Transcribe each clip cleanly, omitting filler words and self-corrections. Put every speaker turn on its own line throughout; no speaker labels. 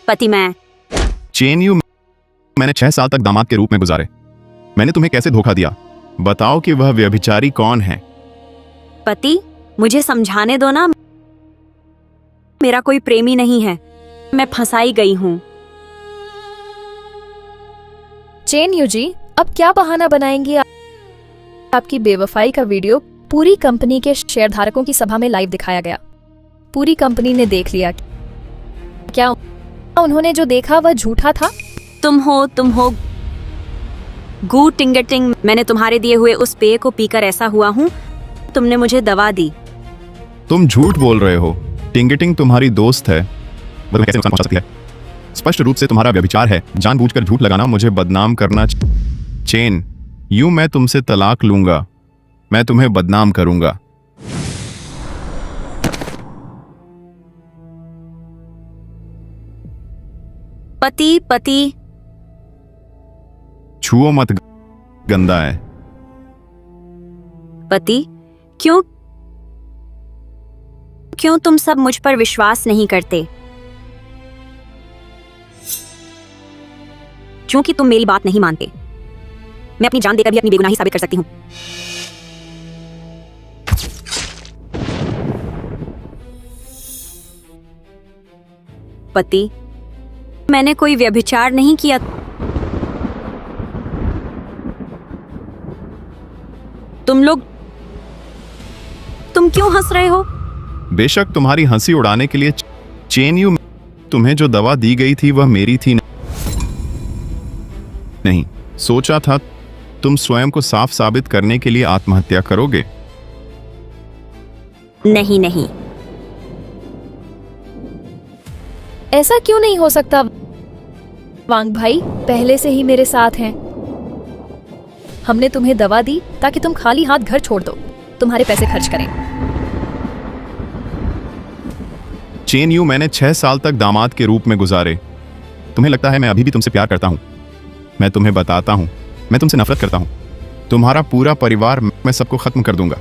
पति मैं।
Chain you, मैंने 6 साल तक दामाद के रूप में गुजारे। मैंने तुम्हें कैसे धोखा दिया? बताओ कि वह व्यभिचारी कौन है?
पति, मुझे समझाने दो ना। मेरा कोई प्रेमी नहीं है, मैं फंसाई गई हूँ।
चेन यू जी, अब क्या बहाना बनाएंगी? आपकी बेवफाई का वीडियो पूरी कंपनी के शेयरधारकों की सभा में लाइव दिखाया गया। पूरी कंपनी ने देख लिया। क्या उन्होंने जो देखा वह झूठा था?
तुम हो गू टिंगटिंग। मैंने तुम्हारे दिए हुए उस पेय को पीकर ऐसा हुआ हूँ। तुमने मुझे दवा दी।
तुम झूठ बोल रहे हो। टिंगटिंग तुम्हारी दोस्त है, वो कैसे नुकसान पहुंचा सकती है? स्पष्ट रूप से तुम्हारा व्यभिचार है। जानबूझकर झूठ लगाना, मुझे बदनाम करना। चेन यू, मैं तुमसे तलाक लूंगा। मैं तुम्हें बदनाम करूंगा।
पति,
छुओ मत, गंदा है।
पति, क्यों तुम सब मुझ पर विश्वास नहीं करते? क्योंकि तुम मेरी बात नहीं मानते। मैं अपनी जान देकर भी अपनी बेगुनाही साबित कर सकती हूँ। पति, मैंने कोई व्यभिचार नहीं किया। तुम क्यों हंस रहे हो?
बेशक तुम्हारी हंसी उड़ाने के लिए। चेन यू, तुम्हें जो दवा दी गई थी वह मेरी थी नहीं। सोचा था तुम स्वयं को साफ साबित करने के लिए आत्महत्या करोगे।
नहीं।
ऐसा क्यों नहीं हो सकता? वांग भाई पहले से ही मेरे साथ हैं। हमने तुम्हें दवा दी ताकि तुम खाली हाथ घर छोड़ दो, तुम्हारे पैसे खर्च करें।
चेन यू, मैंने 6 साल तक दामाद के रूप में गुजारे। तुम्हें लगता है मैं अभी भी तुमसे प्यार करता हूं? मैं तुम्हें बताता हूं, मैं तुमसे नफरत करता हूं। तुम्हारा पूरा परिवार, मैं सबको खत्म कर दूंगा।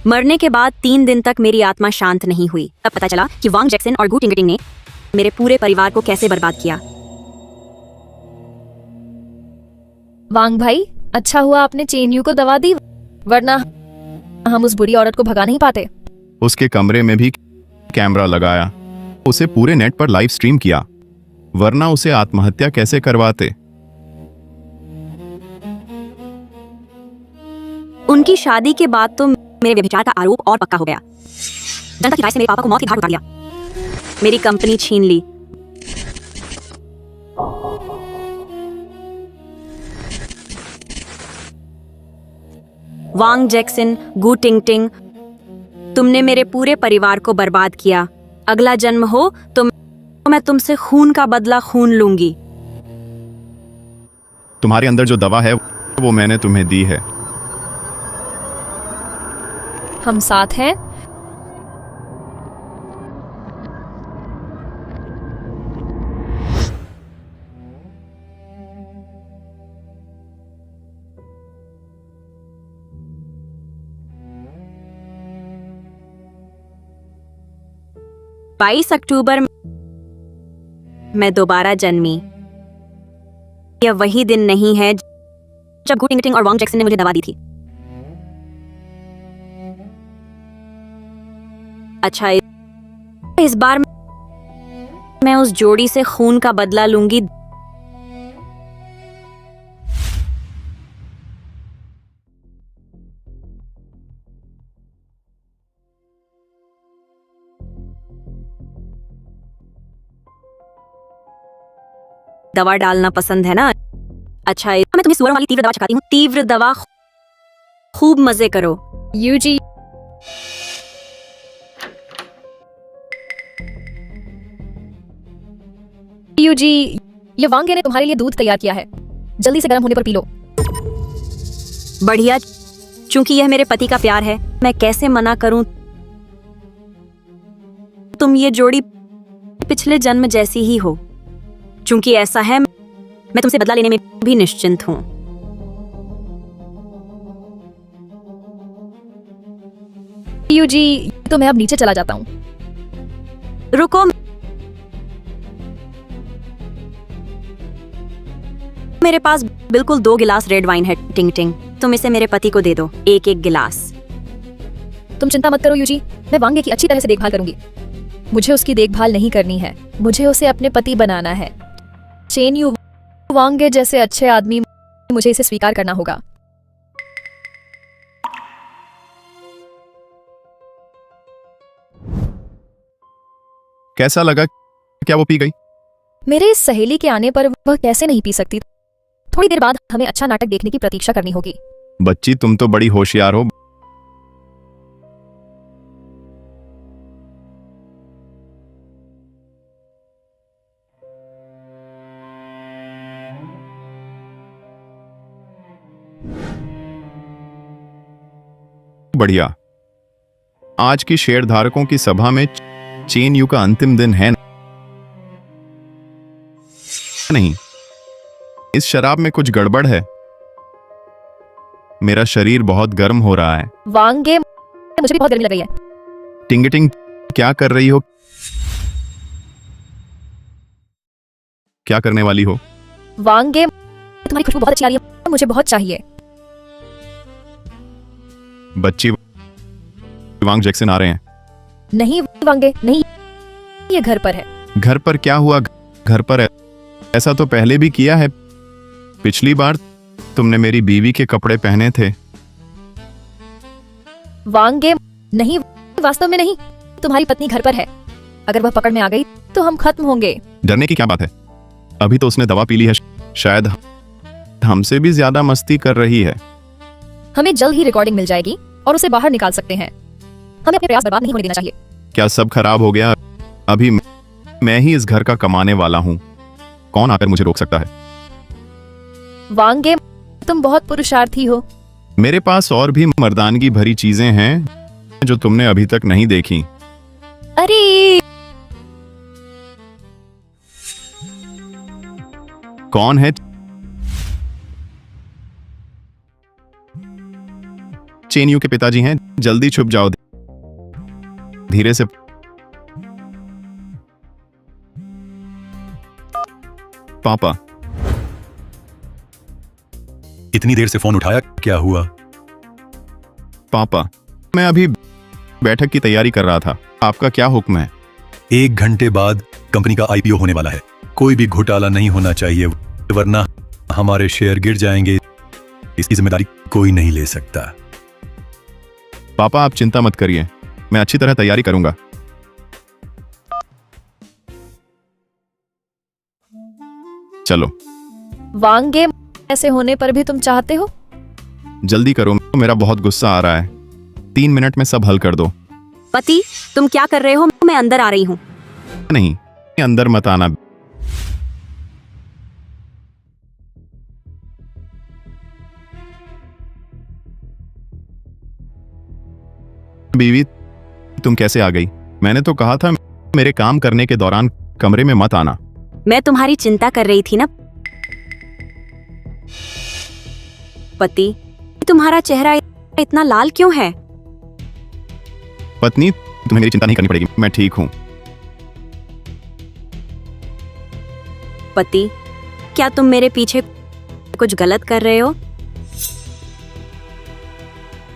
मरने के बाद 3 दिन तक मेरी आत्मा शांत नहीं हुई। तब पता चला कि वांग जैक्सन और गू टिंगटिंग ने मेरे पूरे परिवार को कैसे बर्बाद किया।
वांग भाई, अच्छा हुआ आपने चेन यू को दवा दी, वरना हम उस बुरी औरत को भगा नहीं पाते।
उसके कमरे में भी कैमरा लगाया, उसे पूरे नेट पर लाइव स्ट्रीम किया, वरना उसे आत्महत्या कैसे करवाते?
उनकी शादी के बाद तो मेरे व्यभिचार का आरोप और पक्का हो गया। जनता की राय से मेरे पापा को मौत की घाट उतार दिया। मेरी कंपनी छीन ली। वांग जैक्सन, गू टिंगटिंग, तुमने मेरे पूरे परिवार को बर्बाद किया। अगला जन्म हो तो मैं तुमसे खून का बदला खून लूंगी।
तुम्हारे अंदर जो दवा है वो मैंने तुम्हें दी है।
हम साथ हैं।
बाईस अक्टूबर मैं दोबारा जन्मी। यह वही दिन नहीं है जब गू टिंगटिंग और वांग जैक्सन ने मुझे दवा दी थी। अच्छा, इस बार मैं उस जोड़ी से खून का बदला लूंगी। दवा डालना पसंद है ना? अच्छा, मैं तुम्हें सुअरों वाली तीव्र दवा चखाती हूँ। तीव्र दवा, खूब मजे करो।
यूजी, ये वांग ने तुम्हारे लिए दूध तैयार किया है, जल्दी से गर्म होने पर पी लो।
बढ़िया, चूंकि यह मेरे पति का प्यार है, मैं कैसे मना करूं? तुम ये जोड़ी पिछले जन्म जैसी ही हो। चूंकि ऐसा है, मैं तुमसे बदला लेने में भी निश्चिंत हूं।
यूजी, तो मैं अब नीचे चला जाता हूँ।
रुको, मेरे पास बिल्कुल 2 गिलास रेड वाइन है टिंग टिंग, तुम इसे मेरे पति को दे दो, एक एक गिलास।
तुम चिंता मत करो यूजी, मैं वांगे की अच्छी तरह से देखभाल करूंगी। मुझे उसकी देखभाल नहीं करनी है, मुझे उसे अपने पति बनाना है। चेन यू वांगे जैसे अच्छे आदमी, मुझे इसे स्वीकार करना होगा।
कैसा लगा? क्या वो पी गई?
मेरे इस सहेली के आने पर वह कैसे नहीं पी सकती? थोड़ी देर बाद हमें अच्छा नाटक देखने की प्रतीक्षा करनी होगी।
बच्ची, तुम तो बड़ी होशियार हो। बढ़िया। आज की शेयरधारकों की सभा में चेन यू का अंतिम दिन है नहीं? इस शराब में कुछ गड़बड़ है। मेरा शरीर बहुत गर्म हो रहा है।
वांगे, मुझे भी बहुत गर्मी लग रही है।
टिंगटिंग, क्या कर रही हो? क्या करने वाली हो?
वांगे, तुम्हारी खुशबू बहुत अच्छी आ रही है, मुझे बहुत चाहिए।
बच्ची, वांग जैक्सन आ रहे हैं।
नहीं वांगे, नहीं, ये घर पर है।
घर पर क्या हुआ? घर पर है, ऐसा तो पहले भी किया है। पिछली बार तुमने मेरी बीवी के कपड़े पहने थे।
वांगे, नहीं, वास्तव में नहीं, तुम्हारी पत्नी घर पर है। अगर वह पकड़ में आ गई तो हम खत्म होंगे।
डरने की क्या बात है? अभी तो उसने दवा पी ली है, शायद हमसे भी ज्यादा मस्ती कर रही है।
हमें जल्द ही रिकॉर्डिंग मिल जाएगी और उसे बाहर निकाल सकते हैं। हमें अपने प्रयास बर्बाद नहीं होने देना चाहिए।
क्या सब खराब हो गया? अभी मैं ही इस घर का कमाने वाला हूं, कौन आकर मुझे रोक सकता है?
वांगे, तुम बहुत पुरुषार्थी हो।
मेरे पास और भी मर्दानगी भरी चीजें हैं जो तुमने अभी तक नहीं देखी।
अरे,
कौन है? चेन यू के पिताजी हैं, जल्दी छुप जाओ। धीरे से। पापा,
इतनी देर से फोन उठाया, क्या हुआ?
पापा, मैं अभी बैठक की तैयारी कर रहा था। आपका क्या हुक्म है?
1 घंटे बाद कंपनी का आईपीओ होने वाला है। कोई भी घोटाला नहीं होना चाहिए, वरना हमारे शेयर गिर जाएंगे। इसकी जिम्मेदारी कोई नहीं ले सकता।
पापा, आप चिंता मत करिए, मैं अच्छी तरह तैयारी करूंगा। चलो।
वांगे, ऐसे होने पर भी तुम चाहते हो?
जल्दी करो, मेरा बहुत गुस्सा आ रहा है। 3 मिनट में सब हल कर दो।
पति, तुम क्या कर रहे हो? मैं अंदर आ रही हूँ।
नहीं, अंदर मत आना। बीवी, तुम कैसे आ गई? मैंने तो कहा था मेरे काम करने के दौरान कमरे में मत आना।
मैं तुम्हारी चिंता कर रही थी ना पति। तुम्हारा चेहरा इतना लाल क्यों है?
पत्नी, तुम्हें मेरी चिंता नहीं करनी पड़ेगी, मैं ठीक हूं।
पति, क्या तुम मेरे पीछे कुछ गलत कर रहे हो?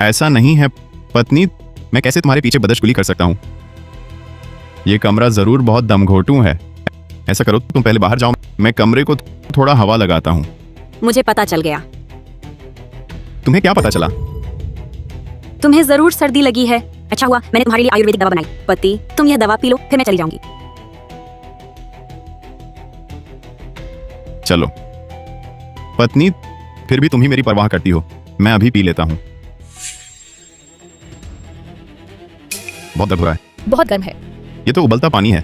ऐसा नहीं है पत्नी, मैं कैसे तुम्हारे पीछे बदतमीजी कर सकता हूं? यह कमरा जरूर बहुत दमघोटू है। ऐसा करो, तुम पहले बाहर जाओ, मैं कमरे को थोड़ा हवा लगाता हूं।
मुझे पता चल गया।
तुम्हें क्या पता चला?
तुम्हें जरूर सर्दी लगी है। अच्छा हुआ मैंने तुम्हारे लिए आयुर्वेदिक दवा बनाई। पति, तुम यह दवा पी लो, फिर मैं चली जाऊंगी।
चलो। पत्नी, फिर भी तुम ही मेरी परवाह करती हो, मैं अभी पी लेता हूं। बहुत दर्द हो रहा है।
बहुत गर्म है।
ये तो उबलता पानी है।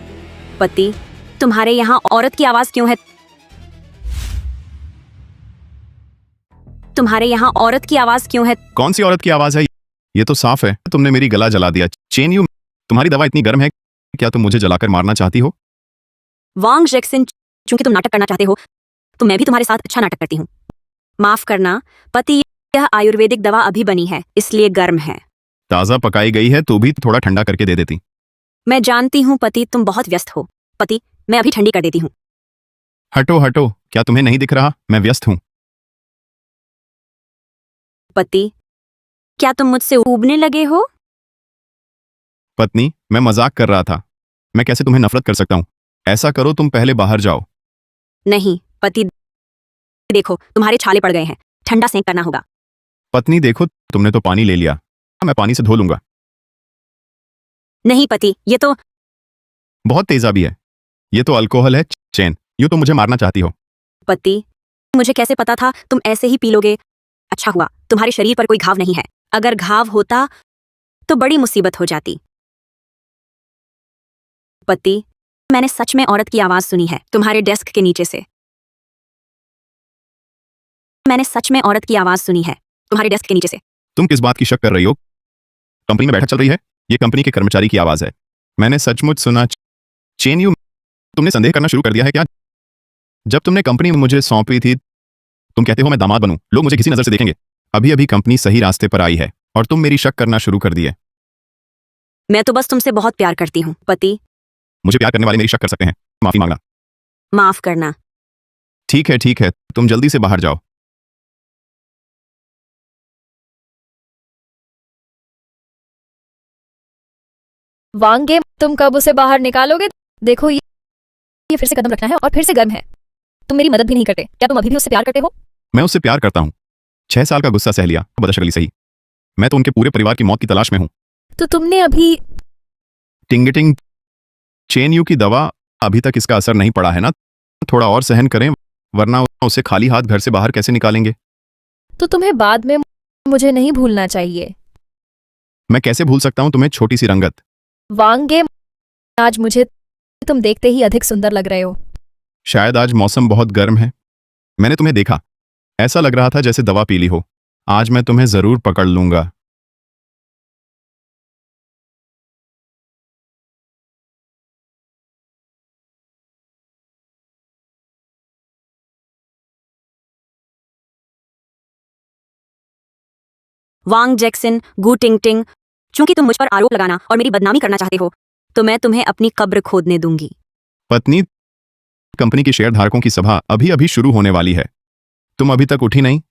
पति, तुम्हारे यहाँ औरत की आवाज क्यों है? तुम्हारे यहाँ औरत की आवाज क्यों है?
कौन सी औरत की आवाज है? ये तो साफ है तुमने मेरी गला जला दिया। चेन यू, तुम्हारी दवा इतनी गर्म है, क्या तुम मुझे जलाकर मारना चाहती हो?
वांग जैक्सन, चूंकि तुम नाटक करना चाहते हो तो मैं भी तुम्हारे साथ अच्छा नाटक करती हूँ। माफ करना पति, यह आयुर्वेदिक दवा अभी बनी है, इसलिए गर्म है।
ताज़ा पकाई गई है तो भी थोड़ा ठंडा करके दे देती।
मैं जानती हूँ पति, तुम बहुत व्यस्त हो। पति, मैं अभी ठंडी कर देती हूँ।
हटो हटो, क्या तुम्हें नहीं दिख रहा मैं व्यस्त हूँ?
पति, क्या तुम मुझसे ऊबने लगे हो?
पत्नी, मैं मजाक कर रहा था। मैं कैसे तुम्हें नफरत कर सकता हूँ? ऐसा करो, तुम पहले बाहर जाओ।
नहीं पति, देखो तुम्हारे छाले पड़ गए हैं, ठंडा सेंक करना होगा।
पत्नी देखो, तुमने तो पानी ले लिया, मैं पानी से धो लूंगा।
नहीं पति, ये तो
बहुत तेजाबी है, ये तो अल्कोहल है। चैन, यूं तो मुझे मारना चाहती हो।
पति, मुझे कैसे पता था तुम ऐसे ही पी लोगे। अच्छा हुआ तुम्हारे शरीर पर कोई घाव नहीं है, अगर घाव होता तो बड़ी मुसीबत हो जाती। पति, मैंने सच में औरत की आवाज सुनी है तुम्हारे डेस्क के नीचे से। मैंने सच में औरत की आवाज सुनी है तुम्हारे डेस्क के नीचे से।
तुम किस बात की शक कर रही हो? कंपनी में बैठक चल रही है, ये कंपनी के कर्मचारी की आवाज है। मैंने सचमुच सुना। चेन यू, तुमने संदेह करना शुरू कर दिया है क्या? जब तुमने कंपनी मुझे सौंपी थी, तुम कहते हो मैं दामाद बनूं, लोग मुझे किसी नजर से देखेंगे। अभी अभी कंपनी सही रास्ते पर आई है और तुम मेरी शक करना शुरू कर दिए।
मैं तो बस तुमसे बहुत प्यार करती हूँ पति।
मुझे प्यार करने वाले मेरी शक कर सकते हैं, माफी मांगना।
माफ करना।
ठीक है, तुम जल्दी से बाहर जाओ।
वांगे, तुम कब उसे बाहर निकालोगे? देखो ये फिर से कदम रखना है और फिर से गर्म है। तुम मेरी मदद भी नहीं करते। क्या तुम अभी भी उससे प्यार करते हो?
मैं उससे प्यार करता हूँ। 6 साल का गुस्सा सह लिया, बदशकली सही। मैं तो उनके पूरे परिवार की मौत की तलाश में हूँ।
तो तुमने अभी
टिंगटिंग, चेन यू की दवा, अभी तक इसका असर नहीं पड़ा है ना? थोड़ा और सहन करें, वरना उसे खाली हाथ घर से बाहर कैसे निकालेंगे?
तो तुम्हें बाद में मुझे नहीं भूलना चाहिए।
मैं कैसे भूल सकता हूँ तुम्हें, छोटी सी रंगत।
वांगे, आज मुझे तुम देखते ही अधिक सुंदर लग रहे हो।
शायद आज मौसम बहुत गर्म है। मैंने तुम्हें देखा, ऐसा लग रहा था जैसे दवा पी ली हो। आज मैं तुम्हें जरूर पकड़ लूंगा।
वांग जैक्सन, गू टिंग टिंग, चूंकि तुम मुझ पर आरोप लगाना और मेरी बदनामी करना चाहते हो, तो मैं तुम्हें अपनी कब्र खोदने दूंगी।
पत्नी, कंपनी की शेयर धारकों की सभा अभी अभी शुरू होने वाली है, तुम अभी तक उठी नहीं?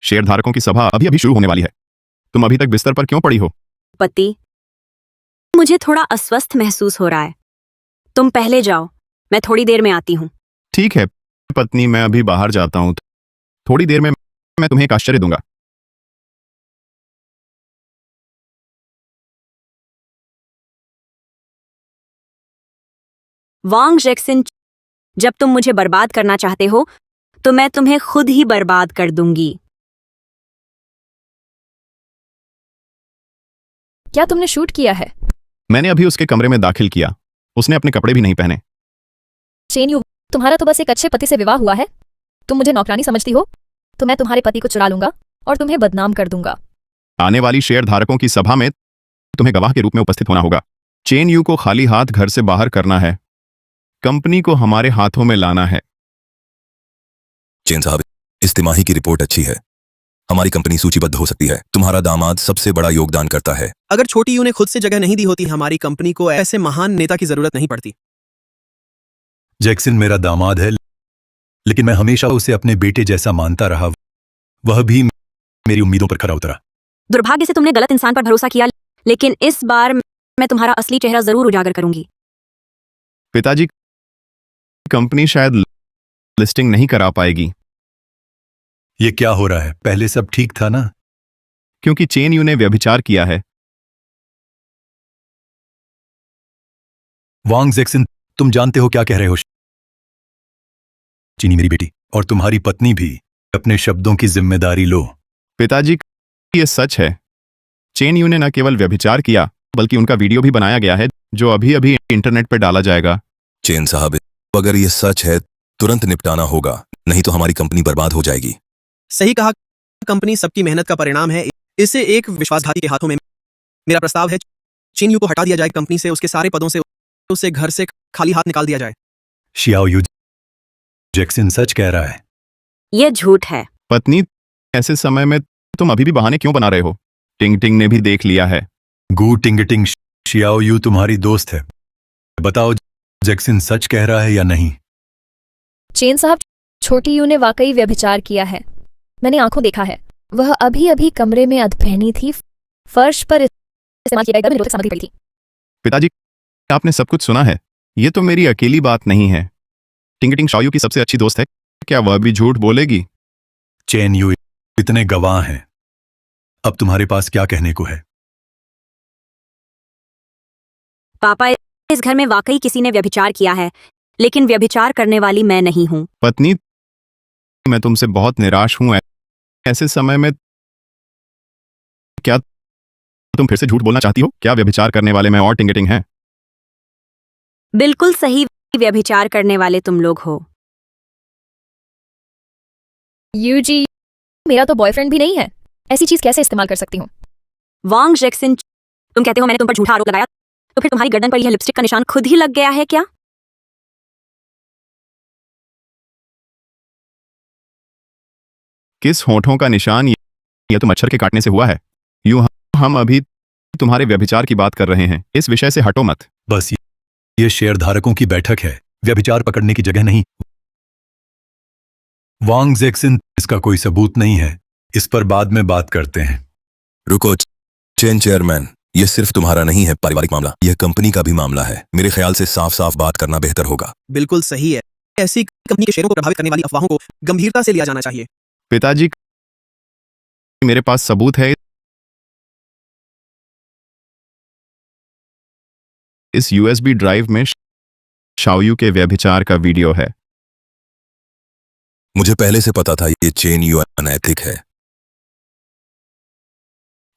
शेयर धारकों की सभा अभी अभी शुरू होने वाली है, तुम अभी तक बिस्तर पर क्यों पड़ी हो?
पति, मुझे थोड़ा अस्वस्थ महसूस हो रहा है, तुम पहले जाओ, मैं थोड़ी देर में आती हूँ।
ठीक है पत्नी, मैं अभी बाहर जाता हूँ, थोड़ी देर में मैं तुम्हें एक आश्चर्य दूंगा।
वांग जैक्सन, जब तुम मुझे बर्बाद करना चाहते हो तो मैं तुम्हें खुद ही बर्बाद कर दूंगी।
क्या तुमने शूट किया है?
मैंने अभी उसके कमरे में दाखिल किया, उसने अपने कपड़े भी नहीं पहने।
चेन यू, तुम्हारा तो बस एक अच्छे पति से विवाह हुआ है। तुम मुझे नौकरानी समझती हो? तो मैं तुम्हारे पति को चुरा लूंगा और तुम्हें बदनाम कर दूंगा।
आने वाली शेयर धारकों की सभा में तुम्हें गवाह के रूप में उपस्थित होना होगा। चेन यू को खाली हाथ घर से बाहर करना है, कंपनी को हमारे हाथों में लाना है।
चेन साहब, इस तिमाही की रिपोर्ट अच्छी है। हमारी कंपनी सूचीबद्ध हो सकती है। तुम्हारा दामाद सबसे बड़ा योगदान करता है।
अगर छोटी यू ने खुद से जगह नहीं दी होती, हमारी कंपनी को ऐसे महान नेता की जरूरत नहीं पड़ती।
जैक्सन मेरा दामाद है, लेकिन मैं हमेशा उसे अपने बेटे जैसा मानता रहा। वह भी मेरी उम्मीदों पर खरा उतरा।
दुर्भाग्य से तुमने गलत इंसान पर भरोसा किया, लेकिन इस बार मैं तुम्हारा असली चेहरा जरूर उजागर करूंगी।
पिताजी, कंपनी शायद लिस्टिंग नहीं करा पाएगी।
ये क्या हो रहा है? पहले सब ठीक था ना?
क्योंकि चेन यू ने व्यभिचार किया है।
वांग जैक्सन, तुम जानते हो क्या कह रहे हो? चीनी मेरी बेटी और तुम्हारी पत्नी भी, अपने शब्दों की जिम्मेदारी लो।
पिताजी, ये सच है। चेन यू ने न केवल व्यभिचार किया, बल्कि उनका वीडियो भी बनाया गया है, जो अभी अभी इंटरनेट पर डाला जाएगा।
चेन साहब, अगर ये सच है, तुरंत निपटाना होगा, नहीं तो हमारी कंपनी बर्बाद हो जाएगी।
सही कहा, कंपनी सबकी मेहनत का परिणाम है। इसे एक विश्वासघाती के हाथों में। मेरा प्रस्ताव है, चेन यू को हटा दिया जाए कंपनी से, उसके सारे पदों से, उसे घर से खाली हाथ निकाल दिया जाए।
शियाओ यू जैक्सन सच कह रहा है।
ये झूठ है।
पत्नी, ऐसे समय में तुम अभी भी बहाने क्यों बना रहे हो? टिंग टिंग ने भी देख लिया है।
गू टिंगटिंग, शियाओ यू तुम्हारी दोस्त है। बताओ जैक्सन सच कह रहा है या नहीं?
चेन साहब, छोटी यू ने वाकई व्यभिचार किया है। मैंने आंखों देखा है। वह अभी अभी कमरे में अधपहनी थी। फर्श पर इस्तेमाल किया गया निरोधक सामग्री पड़ी थी।
पिताजी, आपने सब कुछ सुना है। ये तो मेरी अकेली बात नहीं है। टिंग टिंग शाओयू की सबसे अच्छी दोस्त है। क्या वह भी झूठ बोलेगी?
चेन यू, इतने गवाह हैं। अब तुम्हारे पास क्या कहने को है?
पापा, इस घर में वाकई किसी ने व्यभिचार किया है, लेकिन व्यभिचार करने वाली मैं नहीं हूं।
पत्नी, मैं तुमसे बहुत निराश हूं। ऐसे समय में क्या तुम फिर से झूठ बोलना चाहती हो? क्या व्यभिचार करने वाले मैं और टिंग टिंग हैं?
बिल्कुल सही व्यभिचार करने वाले तुम लोग हो।
यूजी, मेरा तो बॉयफ्रेंड भी नहीं है। ऐसी चीज कैसे इस्तेमाल कर सकती हूँ?
वांग जैक्सन, तुम कहते हो मैंने तुम पर झूठा आरोप लगाया, तो फिर तुम्हारी गर्दन पर यह लिपस्टिक का निशान खुद ही लग गया है क्या?
किस होठों का निशान? यह तो मच्छर के काटने से हुआ है। यूं हम अभी तुम्हारे व्यभिचार की बात कर रहे हैं। इस विषय से हटो मत।
बस ये शेयरधारकों की बैठक है, व्यभिचार पकड़ने की जगह नहीं। वांग जैक्सन, इसका कोई सबूत नहीं है। इस पर बाद में बात करते हैं।
रुको चेन चेयरमैन, यह सिर्फ तुम्हारा नहीं है पारिवारिक मामला, यह कंपनी का भी मामला है। मेरे ख्याल से साफ साफ बात करना बेहतर होगा।
बिल्कुल सही है। ऐसी कंपनी के शेयरों को प्रभावित करने वाली अफवाहों को गंभीरता से लिया जाना चाहिए।
पिताजी, मेरे पास सबूत है। इस यूएसबी ड्राइव में शाओयू के व्यभिचार का वीडियो है।
मुझे पहले से पता था ये चेन यू अनैतिक है।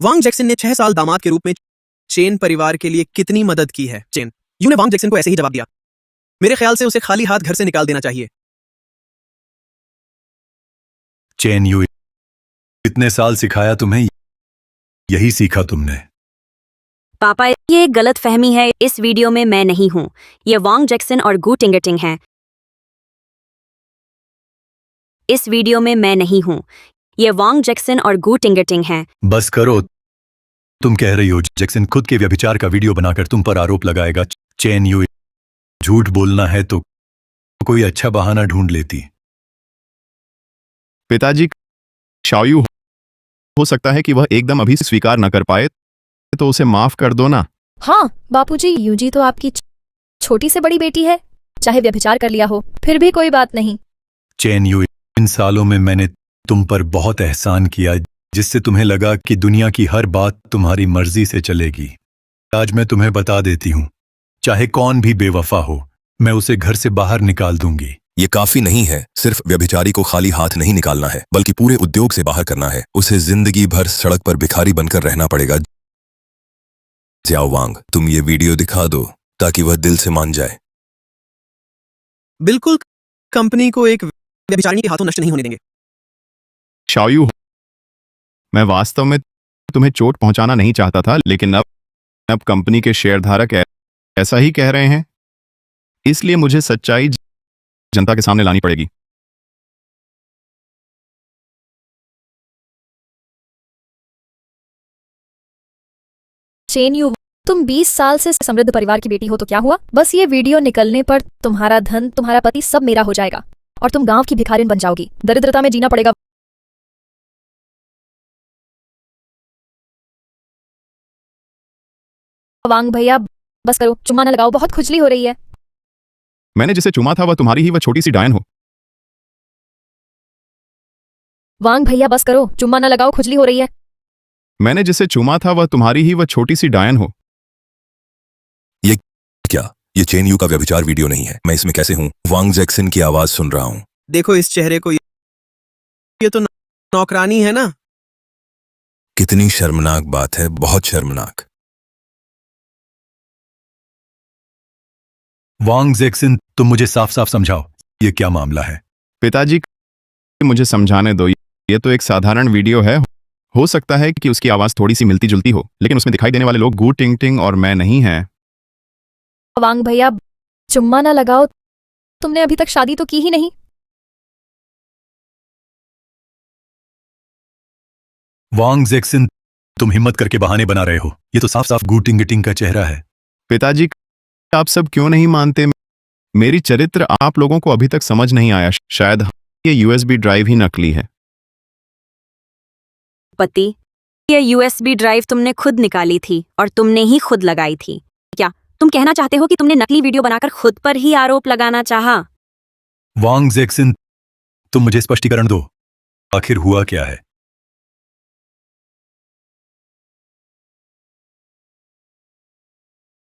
वांग जैक्सन ने 6 साल दामाद के रूप में चेन परिवार के लिए कितनी मदद की है? चेन यू ने वांग जैक्सन को ऐसे ही जवाब दिया। मेरे ख्याल से उसे खाली हाथ घर से निकाल देना चाहिए।
चेन यू, इतने साल सिखाया तुम्हें, यही सीखा तुमने।
पापा, ये एक गलत फहमी है। इस वीडियो में मैं नहीं हूं। ये वांग जैक्सन और गू टिंगटिंग हैं। इस वीडियो में मैं नहीं हूं। ये वांग जैक्सन और गू टिंगटिंग हैं।
बस करो। तुम कह रही हो जैक्सन खुद के व्यभिचार का वीडियो बनाकर तुम पर आरोप लगाएगा। चेन यू, झूठ बोलना है तो कोई अच्छा बहाना ढूंढ लेती।
पिताजी, शाओयू हो सकता है कि वह एकदम अभी स्वीकार न कर पाए, तो उसे माफ कर दो ना।
हाँ बापूजी, यूजी तो आपकी छोटी से बड़ी बेटी है। चाहे व्यभिचार कर लिया हो, फिर भी कोई बात नहीं।
चेन यू, इन सालों में मैंने तुम पर बहुत एहसान किया, जिससे तुम्हें लगा कि दुनिया की हर बात तुम्हारी मर्जी से चलेगी। आज मैं तुम्हें बता देती हूँ, चाहे कौन भी बेवफा हो, मैं उसे घर से बाहर निकाल दूंगी।
ये काफी नहीं है। सिर्फ व्यभिचारी को खाली हाथ नहीं निकालना है, बल्कि पूरे उद्योग से बाहर करना है। उसे जिंदगी भर सड़क पर भिखारी बनकर रहना पड़ेगा। जियाओ वांग, तुम ये वीडियो दिखा दो ताकि वह दिल से मान जाए।
बिल्कुल, कंपनी को एक व्यभिचारिणी के हाथों नष्ट नहीं होने देंगे।
शाओयू, मैं वास्तव में तुम्हें चोट पहुंचाना नहीं चाहता था, लेकिन अब कंपनी के शेयरधारक ऐसा ही कह रहे हैं, इसलिए मुझे सच्चाई जनता के सामने लानी पड़ेगी।
चेन यू, तुम 20 साल से समृद्ध परिवार की बेटी हो तो क्या हुआ? बस ये वीडियो निकलने पर तुम्हारा धन, तुम्हारा पति सब मेरा हो जाएगा और तुम गांव की भिखारिन बन जाओगी। दरिद्रता में जीना पड़ेगा। वांग भैया, बस करो, चुम्मा न लगाओ, बहुत खुजली हो रही है।
मैंने जिसे चुमा था वह तुम्हारी ही वह छोटी सी डायन हो।
वांग भैया बस करो, चुम्मा न लगाओ, खुजली हो रही है।
मैंने जिसे चुमा था वह तुम्हारी ही वह छोटी सी डायन हो।
ये क्या? ये चेन यू का व्यभिचार वीडियो नहीं है। मैं इसमें कैसे हूँ? वांग जैक्सन की आवाज सुन रहा हूँ।
देखो इस चेहरे को, ये तो नौकरानी है ना।
कितनी शर्मनाक बात है, बहुत शर्मनाक।
वांग जैक्सन, तुम मुझे साफ साफ समझाओ, ये क्या मामला है?
पिताजी, मुझे समझाने दो। ये तो एक साधारण वीडियो है। हो सकता है कि उसकी आवाज थोड़ी सी मिलती जुलती हो, लेकिन उसमें दिखाई देने वाले लोग गू टिंग टिंग और मैं नहीं हैं।
वांग भैया, चुम्मा न लगाओ, तुमने अभी तक शादी तो की ही नहीं।
वांग जेक्सन, तुम हिम्मत करके बहाने बना रहे हो। ये तो साफ साफ गू टिंगटिंग का चेहरा है।
पिताजी, आप सब क्यों नहीं मानते? मेरी चरित्र आप लोगों को अभी तक समझ नहीं आया। शायद ये यूएसबी ड्राइव ही नकली है।
पति, ये यूएसबी ड्राइव तुमने खुद निकाली थी और तुमने ही खुद लगाई थी। क्या तुम कहना चाहते हो कि तुमने नकली वीडियो बनाकर खुद पर ही आरोप लगाना चाहा?
वांग जेक्सन, तुम मुझे स्पष्टीकरण दो, आखिर हुआ क्या है?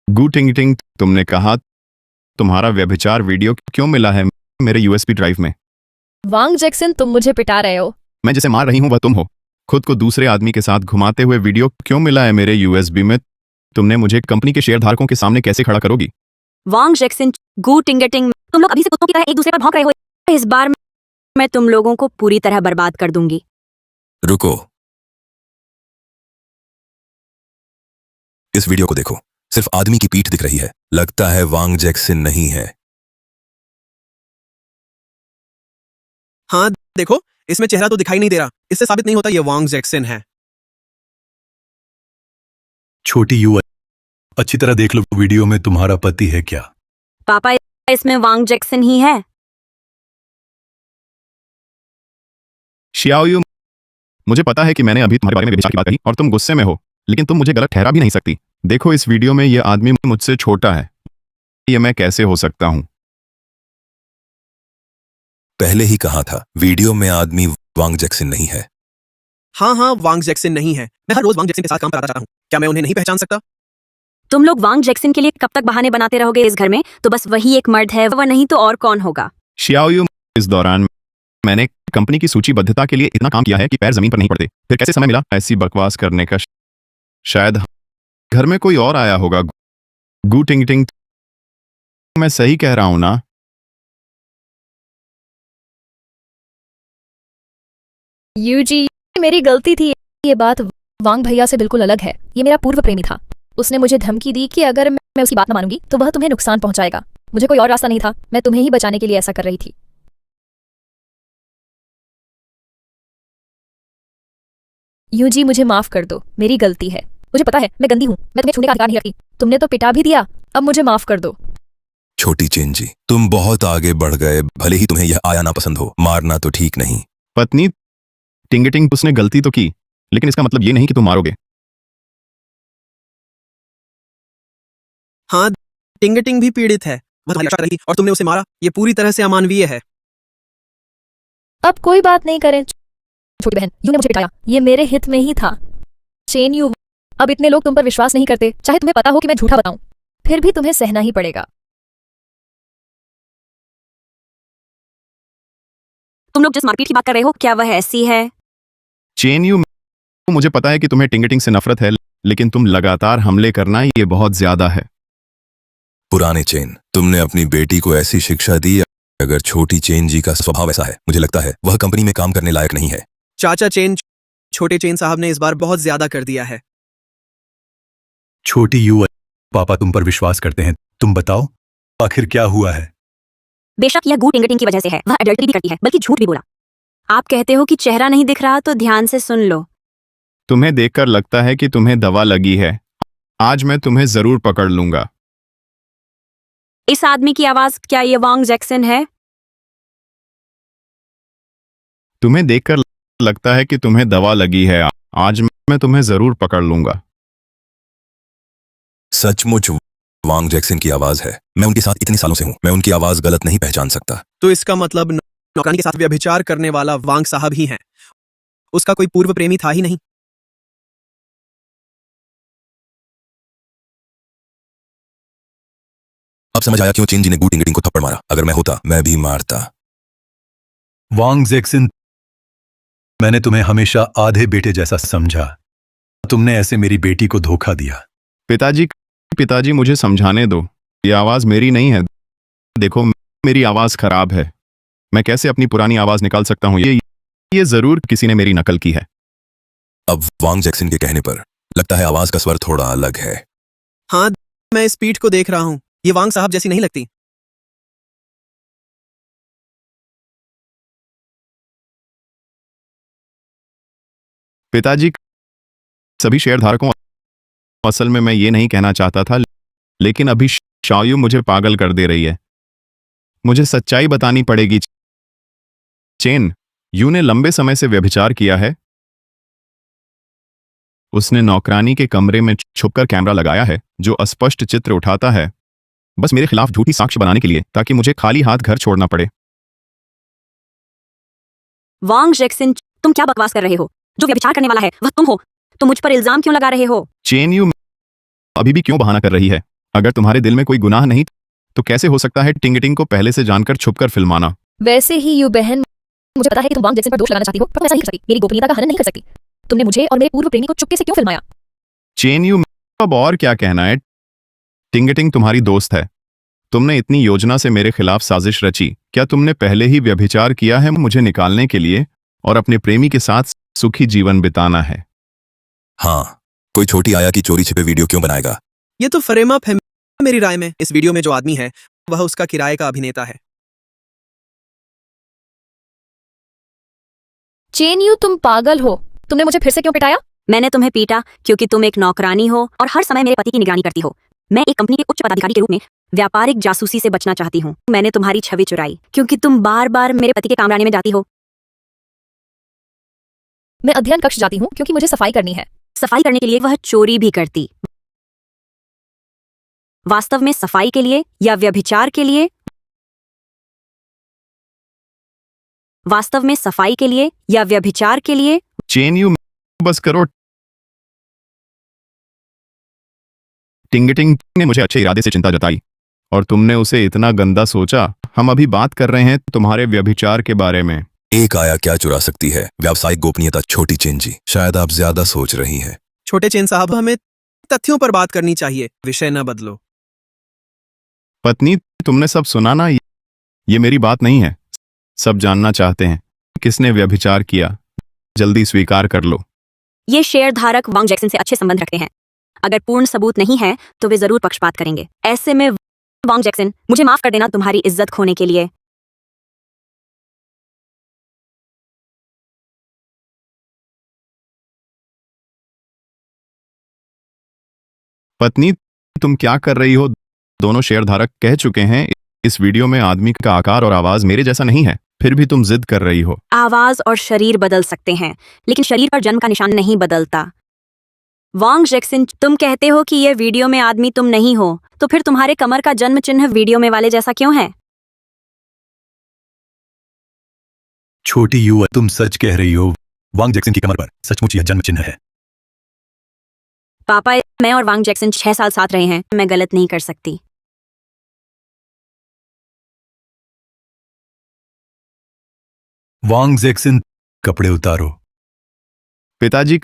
गू टिंगटिंग, तुमने कहा तुम्हारा व्यभिचार वीडियो क्यों मिला है मेरे यूएसबी ड्राइव में?
वांग जैक्सन, तुम मुझे पिटा रहे हो।
मैं जिसे मार रही हूं वह तुम हो। खुद को दूसरे आदमी के साथ घुमाते हुए वीडियो क्यों मिला है मेरे यूएसबी में? तुमने मुझे कंपनी के शेयरधारकों के सामने कैसे खड़ा करोगी?
वांग जैक्सन, गू टिंगटिंग, तुम लोग अभी से कुत्तों की तरह एक दूसरे पर भौंक रहे हो। इस बार मैं तुम लोगों को पूरी तरह बर्बाद कर दूंगी।
रुको, इस वीडियो को देखो। सिर्फ आदमी की पीठ दिख रही है। लगता है वांग जैक्सन नहीं है।
हाँ देखो, इसमें चेहरा तो दिखाई नहीं दे रहा। इससे साबित नहीं होता ये वांग जैक्सन है।
छोटी यू, अच्छी तरह देख लो, वीडियो में तुम्हारा पति है क्या?
पापा, इसमें वांग जैक्सन ही है।
शियाओयू, मुझे पता है कि मैंने अभी तुम्हारे बारे में व्यभिचार की बात कही और तुम गुस्से में हो, लेकिन तुम मुझे गलत ठहरा भी नहीं सकती। देखो, इस वीडियो में यह आदमी मुझसे छोटा है। ये मैं कैसे हो सकता हूं?
पहले ही कहा था, वीडियो में आदमी वांग जैक्सन नहीं है।
हाँ, वांग जैक्सन नहीं है। मैं हर रोज वांग जैक्सन के साथ काम कराता रहता हूँ। क्या मैं उन्हें नहीं पहचान सकता?
तुम लोग वांग जैक्सन के लिए कब तक बहाने बनाते रहोगे इस घर में? तो बस वही एक मर्द है, वह नहीं तो और कौन होगा?
शियाओयू, इस दौरान मैंने कंपनी की सूचीबद्धता के लिए इतना काम किया है कि पैर जमीन पर नहीं पड़ते। फिर कैसे समय मिला ऐसी बकवास करने का? शायद घर में कोई और आया होगा। गू टिंगटिंग, मैं सही कह रहा हूं ना?
यूजी, मेरी गलती थी। ये बात वांग भैया से बिल्कुल अलग है। ये मेरा पूर्व प्रेमी था। उसने मुझे धमकी दी कि अगर मैं उसकी बात न मानूंगी तो वह तुम्हें नुकसान पहुंचाएगा। मुझे कोई और रास्ता नहीं था। मैं तुम्हें ही बचाने के लिए ऐसा कर रही थी। यूजी, मुझे माफ कर दो, मेरी गलती है। मुझे पता है मैं गंदी हूँ। मैं तुम्हें छूने का अधिकार नहीं रखती। तुमने तो पिटा भी दिया। अब मुझे माफ कर दो।
छोटी चेन जी, तुम बहुत आगे बढ़ गए। भले ही तुम्हें यह आया ना पसंद हो, मारना तो ठीक नहीं।
पत्नी टिंगटिंग, उसने गलती तो की, लेकिन इसका मतलब ये नहीं कि तुम मारोगे।
हाँ, टिंगटिंग भी पीड़ित है। वह तुम्हारी रक्षा रही और तुमने उसे मारा। ये पूरी तरह से अमानवीय है।
अब कोई बात नहीं करें। छोटी बहन, यू ने मुझे पिटाया। ये मेरे हित में ही था। चेन यू, अब इतने लोग तुम पर विश्वास नहीं करते, चाहे तुम्हें पता हो कि मैं झूठा बताऊं। फिर भी तुम्हें सहना ही पड़ेगा।
तुम लोग जिस मारपीट की बात कर रहे हो, क्या वह ऐसी है?
चेन यू, मुझे पता है कि तुम्हें टिंगटिंग से नफरत है, लेकिन तुम लगातार हमले करना ये बहुत ज्यादा है।
पुराने चेन, तुमने अपनी बेटी को ऐसी शिक्षा दी। अगर छोटी चेन जी का स्वभाव ऐसा है, मुझे लगता है वह कंपनी में काम करने लायक नहीं है।
चाचा चेन, छोटे चेन साहब ने इस बार बहुत ज्यादा कर दिया है।
छोटी यू, पापा तुम पर विश्वास करते हैं। तुम बताओ आखिर क्या हुआ है?
बेशक यह गू टिंगटिंग की वजह से है। वह अडल्टरी भी करती है, बल्कि झूठ भी बोला। आप कहते हो कि चेहरा नहीं दिख रहा, तो ध्यान से सुन लो।
तुम्हें देखकर लगता है कि तुम्हें दवा लगी है। आज मैं तुम्हें जरूर पकड़ लूंगा।
इस आदमी की आवाज, क्या ये वांग जैक्सन है?
तुम्हें देखकर लगता है कि तुम्हें दवा लगी है। आज मैं तुम्हें जरूर पकड़ लूंगा।
सचमुच वांग जैक्सन की आवाज है। मैं उनके साथ इतने सालों से हूं, मैं उनकी आवाज गलत नहीं पहचान सकता।
तो इसका मतलब नौकरानी के साथ व्यभिचार करने वाला वांग साहब ही है। उसका कोई पूर्व प्रेमी था ही नहीं।
अब समझ आया क्यों चेन जी ने गू टिंगटिंग को थप्पड़ मारा। अगर मैं होता, मैं भी मारता।
वांग जैक्सन, मैंने तुम्हें हमेशा आधे बेटे जैसा समझा। तुमने ऐसे मेरी बेटी को धोखा दिया।
पिताजी, मुझे समझाने दो। ये आवाज मेरी नहीं है। देखो, मेरी आवाज खराब है। मैं कैसे अपनी पुरानी आवाज निकाल सकता हूँ? ये जरूर किसी ने मेरी नकल की है।
अब वांग जैक्सन के कहने पर लगता है आवाज का स्वर थोड़ा अलग है।
हाँ, मैं इस पीठ को देख रहा हूँ। ये वांग साहब जैसी नहीं लगती।
पिताजी, सभी शेयरधारकों, असल में मैं ये नहीं कहना चाहता था, लेकिन अभी शाओयू मुझे पागल कर दे रही है। मुझे सच्चाई बतानी पड़ेगी। चेन, यू ने लंबे समय से व्यभिचार किया है। उसने नौकरानी के कमरे में छुपकर कैमरा लगाया है जो अस्पष्ट चित्र उठाता है, बस मेरे खिलाफ झूठी साक्ष्य बनाने के लिए, ताकि मुझे खाली हाथ घर छोड़ना पड़े।
वांग जैक्सन, तुम क्या बकवास कर रहे हो? जो व्यभिचार करने वाला है वह तुम हो। तुम मुझ पर इल्जाम क्यों लगा रहे हो?
चेन, यू अभी भी क्यों बहाना कर रही है? अगर तुम्हारे दिल में कोई गुनाह नहीं तो कैसे हो सकता है टिंगटिंग को पहले से जानकर छुपकर फिल्माना?
वैसे ही यू बहन, मुझे पता है कि तुम वांग जैक्सन पर दोष लगाना चाहती हो, पर मैं ऐसा नहीं कर सकती। मेरी गोपनीयता का हनन नहीं कर सकती। तुमने मुझे और मेरे पूर्व प्रेमी को चुपके से क्यों फिल्माया?
चेन, यू अब और क्या कहना है? टिंगटिंग तुम्हारी दोस्त है। तुमने इतनी योजना से मेरे खिलाफ साजिश रची। क्या तुमने पहले ही व्यभिचार किया है मुझे निकालने के लिए और अपने प्रेमी के साथ सुखी जीवन बिताना है?
हाँ, कोई छोटी आया की चोरी छिपे वीडियो क्यों बनाएगा?
ये तो फ्रेम अप है मेरी राय में। इस वीडियो में जो आदमी है वह उसका किराए का अभिनेता है।
चेन यू, तुम पागल हो। तुमने मुझे फिर से क्यों पिटाया?
मैंने तुम्हें पीटा क्योंकि तुम एक नौकरानी हो और हर समय मेरे पति की निगरानी करती हो। मैं एक कंपनी के उच्च पदाधिकारी के रूप में व्यापारिक जासूसी से बचना चाहती हूँ। मैंने तुम्हारी छवि चुराई क्योंकि तुम बार बार मेरे पति के कमराने में जाती हो।
मैं अध्ययन कक्ष जाती हूँ क्योंकि मुझे सफाई करनी है।
सफाई करने के लिए वह चोरी भी करती। वास्तव में सफाई के लिए या व्यभिचार के लिए? वास्तव में सफाई के लिए या व्यभिचार के लिए?
चेन, यू बस करो। टिंगटिंग ने मुझे अच्छे इरादे से चिंता जताई और तुमने उसे इतना गंदा सोचा। हम अभी बात कर रहे हैं तुम्हारे व्यभिचार के बारे में।
एक आया क्या चुरा सकती है व्यावसायिक गोपनीयता? छोटी चेन जी, शायद आप ज्यादा सोच रही हैं।
छोटे चेन साहब, हमें तथ्यों पर बात करनी चाहिए, विषय न बदलो।
पत्नी, तुमने सब सुना ना? ये मेरी बात नहीं है। सब जानना चाहते हैं किसने व्यभिचार किया। जल्दी स्वीकार कर लो।
ये शेयरधारक वांग जैक्सन से अच्छे संबंध रखते हैं। अगर पूर्ण सबूत नहीं है तो वे जरूर पक्षपात करेंगे। ऐसे में वांग जैक्सन, मुझे माफ कर देना तुम्हारी इज्जत खोने के लिए।
पत्नी, तुम क्या कर रही हो? दोनों शेयरधारक कह चुके हैं इस वीडियो में आदमी का आकार और आवाज मेरे जैसा नहीं है, फिर भी तुम जिद कर रही हो।
आवाज और शरीर बदल सकते हैं, लेकिन शरीर पर जन्म का निशान नहीं बदलता। वांग जैक्सन, तुम कहते हो कि यह वीडियो में आदमी तुम नहीं हो, तो फिर तुम्हारे कमर का जन्म चिन्ह वीडियो में वाले जैसा क्यों है?
छोटी यू, तुम सच कह रही हो। वांग जैक्सन की कमर पर सचमुच यह जन्म चिन्ह है।
पापा, मैं और वांग जैक्सन 6 साल साथ रहे हैं। मैं गलत नहीं कर सकती।
वांग जैक्सन, कपड़े उतारो।
पिताजी,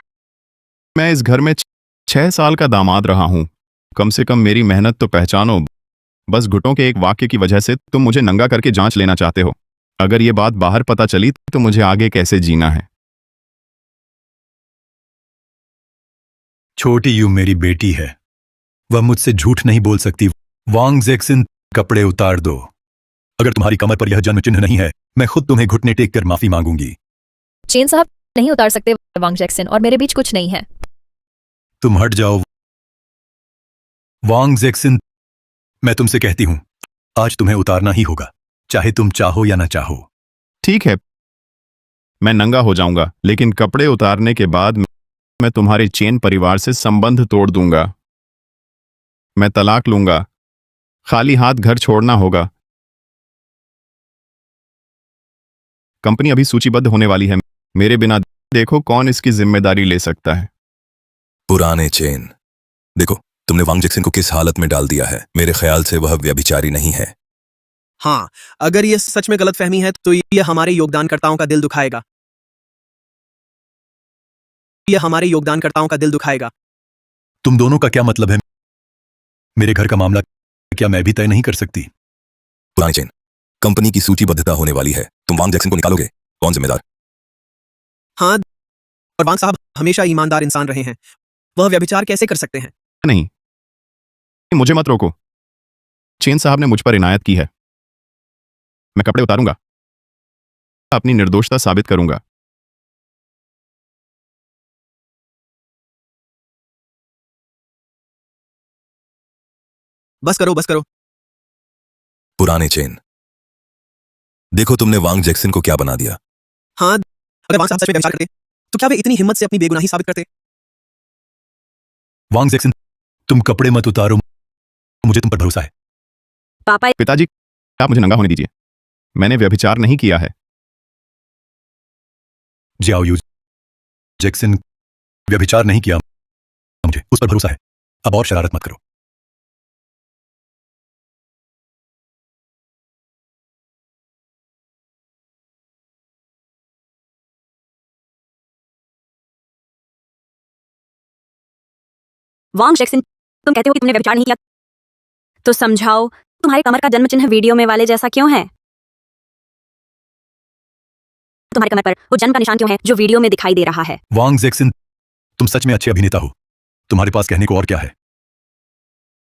मैं इस घर में 6 साल का दामाद रहा हूं। कम से कम मेरी मेहनत तो पहचानो। बस घुटों के एक वाक्य की वजह से तुम मुझे नंगा करके जांच लेना चाहते हो। अगर ये बात बाहर पता चली तो मुझे आगे कैसे जीना है?
छोटी यू मेरी बेटी है, वह मुझसे झूठ नहीं बोल सकती। वांग जैक्सन, कपड़े उतार दो। अगर तुम्हारी कमर पर यह जन्म चिन्ह नहीं है, मैं खुद तुम्हें घुटने टेक कर माफी मांगूंगी।
चेन साहब नहीं उतार सकते। वांग जैक्सन और मेरे बीच कुछ नहीं है।
तुम हट जाओ। वांग जैक्सन, मैं तुमसे कहती हूं, आज तुम्हें उतारना ही होगा, चाहे तुम चाहो या ना चाहो।
ठीक है, मैं नंगा हो जाऊंगा, लेकिन कपड़े उतारने के बाद मैं तुम्हारे चेन परिवार से संबंध तोड़ दूंगा। मैं तलाक लूंगा। खाली हाथ घर छोड़ना होगा। कंपनी अभी सूचीबद्ध होने वाली है। मेरे बिना देखो कौन इसकी जिम्मेदारी ले सकता है।
पुराने चेन, देखो तुमने वांग जैक्सन को किस हालत में डाल दिया है। मेरे ख्याल से वह व्यभिचारी नहीं है।
हाँ, अगर यह सच में गलतफहमी है तो यह हमारे योगदानकर्ताओं का दिल दुखाएगा। यह हमारे योगदानकर्ताओं का दिल दुखाएगा।
तुम दोनों का क्या मतलब है? मेरे घर का मामला क्या मैं भी तय नहीं कर सकती?
पुराने चेन, कंपनी की सूचीबद्धता होने वाली है। तुम वांग जैक्सन को निकालोगे, कौन जिम्मेदार?
हाँ, और वांग साहब हमेशा ईमानदार इंसान रहे हैं। वह व्यभिचार कैसे कर सकते हैं?
नहीं, मुझे मत रोको। चेन साहब ने मुझ पर इनायत की है। मैं कपड़े उतारूंगा, अपनी निर्दोषता साबित करूंगा।
बस करो बस करो।
पुराने चेन, देखो तुमने वांग जैक्सन को क्या बना दिया।
हाँ, अगर वांग साहब सच में व्यभिचार करते तो क्या वे इतनी हिम्मत से अपनी बेगुनाही साबित करते?
वांग जैक्सन, तुम कपड़े मत उतारो, मुझे तुम पर भरोसा है।
पापा,
पिताजी, आप मुझे नंगा होने दीजिए। मैंने व्यभिचार नहीं किया है।
जियाओ यू जैक्सन व्यभिचार नहीं किया, मुझे उस पर भरोसा है। अब और शरारत मत करो।
वांग जैक्सन, तुम कहते हो कि तुमने व्यभिचार नहीं किया, तो समझाओ तुम्हारे कमर का जन्म चिन्ह वीडियो में वाले जैसा क्यों है? तुम्हारे कमर पर वो जन्म का निशान क्यों है जो वीडियो में दिखाई दे रहा है?
वांग जैक्सन, तुम सच में अच्छे अभिनेता हो। तुम्हारे पास कहने को और क्या है?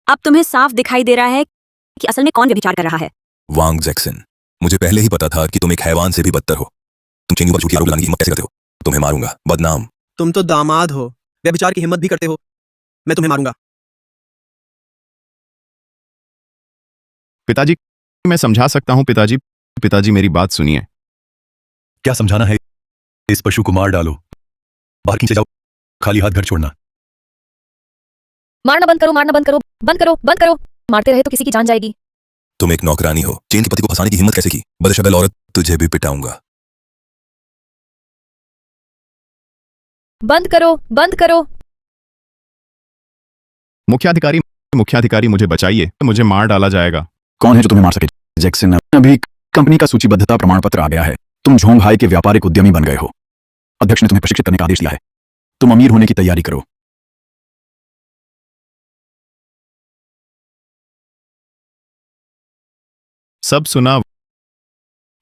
अब तुम्हें साफ दिखाई दे रहा है कि असल में कौन व्यभिचार कर रहा है।
वांग जैक्सन, मुझे पहले ही पता था कि तुम एक हैवान से भी बदतर हो। तुम चेन यू पर झूठी आरोप लगाने की हिम्मत कैसे करते हो? तुम्हें मारूंगा, बदनाम।
तुम तो दामाद हो, व्यभिचार की हिम्मत भी करते हो। मैं तुम्हें मारूंगा।
पिताजी, मैं समझा सकता हूं पिताजी। पिताजी, मेरी बात सुनिए।
क्या समझाना है? इस पशु को मार डालो, बाहर खींचे जाओ, खाली हाथ घर छोड़ना।
मारना बंद करो, मारना बंद करो, बंद करो, बंद करो। मारते रहे तो किसी की जान जाएगी।
तुम एक नौकरानी हो, चेन के पति को फंसाने की हिम्मत कैसे की? बदशक्ल औरत, तुझे भी पिटाऊंगा।
बंद करो, बंद करो।
मुख्याधिकारी, मुख्याधिकारी, मुझे बचाइए, मुझे मार डाला जाएगा।
कौन है जो तुम्हें मार सके? जैक्सन, अभी कंपनी का सूचीबद्धता प्रमाण पत्र आ गया है। तुम झोंग हाई के व्यापारिक उद्यमी बन गए हो। अध्यक्ष ने तुम्हें प्रशिक्षित करने का आदेश दिया है। तुम अमीर होने की तैयारी करो।
सब सुना।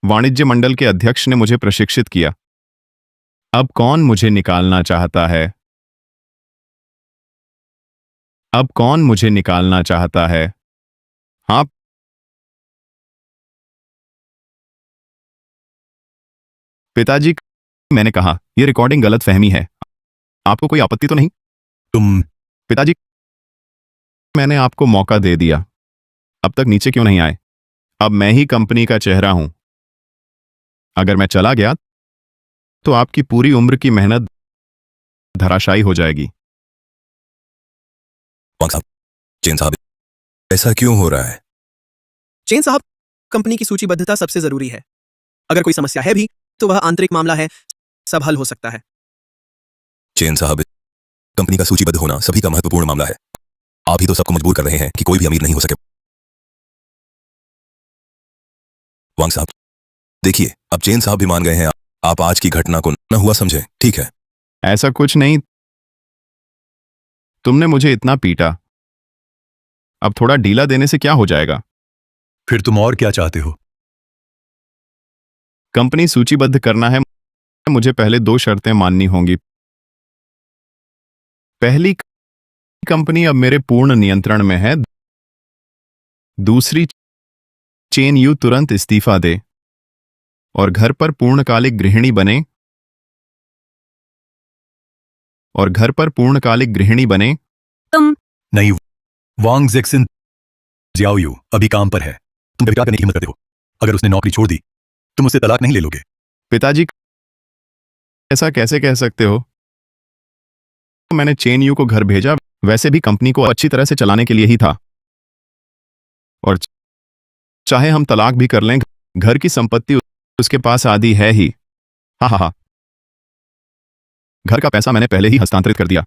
वाणिज्य मंडल के अध्यक्ष ने मुझे प्रशिक्षित किया। अब कौन मुझे निकालना चाहता है? अब कौन मुझे निकालना चाहता है? हाँ, पिताजी, मैंने कहा, यह रिकॉर्डिंग गलत फहमी है। आपको कोई आपत्ति तो नहीं?
तुम
पिताजी, मैंने आपको मौका दे दिया, अब तक नीचे क्यों नहीं आए? अब मैं ही कंपनी का चेहरा हूं। अगर मैं चला गया तो आपकी पूरी उम्र की मेहनत धराशायी हो जाएगी।
वांग साहब, चेन साहब, ऐसा क्यों हो रहा है?
चेन साहब, कंपनी की सूचीबद्धता सबसे जरूरी है। अगर कोई समस्या है भी तो वह आंतरिक मामला है, सब हल हो सकता है।
चेन साहब, कंपनी का सूचीबद्ध होना सभी का महत्वपूर्ण मामला है। आप ही तो सबको मजबूर कर रहे हैं कि कोई भी अमीर नहीं हो सके। वांग साहब, देखिए, अब चेन साहब भी मान गए हैं। आप आज की घटना को न हुआ समझे, ठीक है?
ऐसा कुछ नहीं, तुमने मुझे इतना पीटा, अब थोड़ा ढीला देने से क्या हो जाएगा?
फिर तुम और क्या चाहते हो?
कंपनी सूचीबद्ध करना है, मुझे पहले 2 शर्तें माननी होंगी। पहली, कंपनी अब मेरे पूर्ण नियंत्रण में है। दूसरी, चेन यू तुरंत इस्तीफा दे और घर पर पूर्णकालिक गृहिणी बने। और घर पर पूर्णकालिक गृहिणी बने।
तुम
नहीं, वांग जैक्सन, जियाओ यू अभी काम पर है। तुम व्यभिचार करने की हिम्मत करते हो। अगर उसने नौकरी छोड़ दी, तुम उससे तलाक नहीं ले लोगे।
पिताजी, ऐसा कैसे कह सकते हो? मैंने चेन यू को घर भेजा, वैसे भी कंपनी को अच्छी तरह से चलाने के लिए ही था। और चाहे हम तलाक भी कर लें, घर की संपत्ति उसके पास आधी है ही। हा हा हा। घर का पैसा मैंने पहले ही हस्तांतरित कर दिया।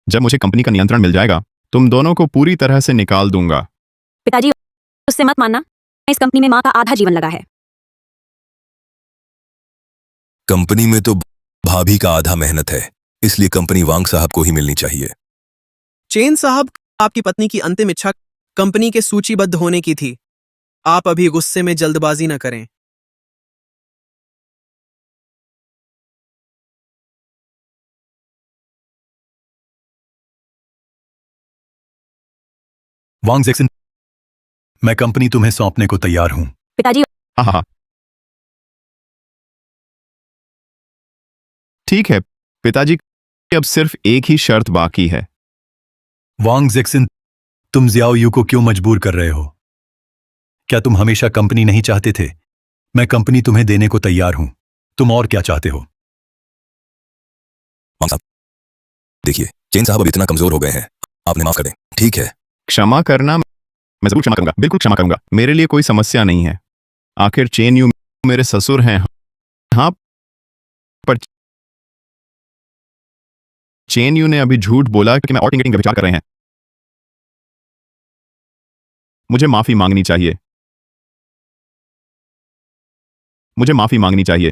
जब मुझे कंपनी का नियंत्रण मिल जाएगा, तुम दोनों को पूरी तरह से निकाल दूंगा।
पिताजी, उससे मत मानना, इस कंपनी में माँ का आधा जीवन लगा है।
कंपनी में तो भाभी का आधा मेहनत है, इसलिए कंपनी वांग साहब को ही मिलनी चाहिए।
चेन साहब, आपकी पत्नी की अंतिम इच्छा कंपनी के सूचीबद्ध होने की थी। आप अभी गुस्से में जल्दबाजी न करें।
वांग जैक्सन, मैं कंपनी तुम्हें सौंपने को तैयार हूं।
पिताजी,
हा हा हा। ठीक है पिताजी, अब सिर्फ एक ही शर्त बाकी है।
वांग जैक्सन, तुम जियाओ यू को क्यों मजबूर कर रहे हो? क्या तुम हमेशा कंपनी नहीं चाहते थे? मैं कंपनी तुम्हें देने को तैयार हूं। तुम और क्या चाहते हो?
वांग साहब, देखिए चेन साहब अब इतना कमजोर हो गए हैं, आपने माफ कर दें, ठीक है?
क्षमा करना, मैं जरूर क्षमा करूंगा, बिल्कुल क्षमा करूंगा। मेरे लिए कोई समस्या नहीं है। आखिर चेन यू मेरे ससुर हैं। हाँ, पर चेन यू ने अभी झूठ बोला कि मैं और टिंगटिंग का विचार कर रहे हैं। मुझे माफी मांगनी चाहिए। मुझे माफी मांगनी चाहिए।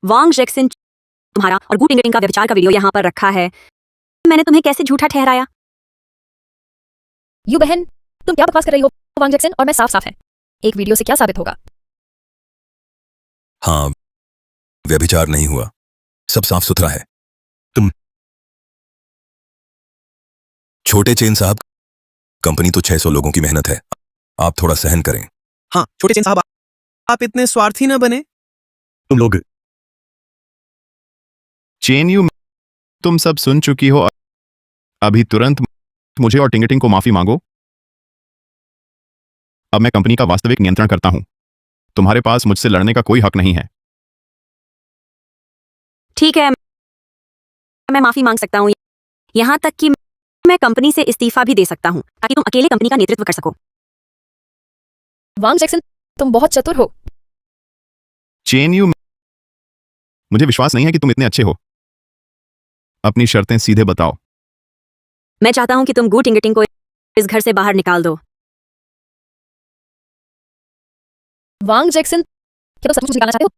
वांग जैक्सन, तुम्हारा और गू टिंगटिंग का व्यभिचार का वीडियो यहाँ पर रखा है। मैंने तुम्हें कैसे झूठा ठहराया?
यू बहन, तुम क्या बकवास कर रही हो? वांग जैक्सन और मैं साफ साफ है। एक वीडियो से क्या साबित होगा?
हाँ, व्यभिचार नहीं हुआ, सब साफ सुथरा है।
तुम
छोटे चेन साहब, कंपनी तो 600 लोगों की मेहनत है, आप थोड़ा सहन करें।
हाँ छोटे चेन साहब, आप इतने स्वार्थी न बने।
तुम लोग
चेन यू, तुम सब सुन चुकी हो। अभी तुरंत मुझे और टिंगटिंग को माफी मांगो। अब मैं कंपनी का वास्तविक नियंत्रण करता हूं। तुम्हारे पास मुझसे लड़ने का कोई हक नहीं है।
ठीक है, मैं माफी मांग सकता हूँ। यहाँ तक कि मैं कंपनी से इस्तीफा भी दे सकता हूँ ताकि तुम अकेले कंपनी का नेतृत्व कर सको।
वांग जैक्सन, तुम बहुत चतुर हो।
चेन यू, मुझे विश्वास नहीं है कि तुम इतने अच्छे हो। अपनी शर्तें सीधे बताओ।
मैं चाहता हूँ कि तुम गू टिंगटिंग को इस घर से बाहर निकाल दो।
वांग जैक्सन, क्या तुम सचमुच निकालना चाहते हो?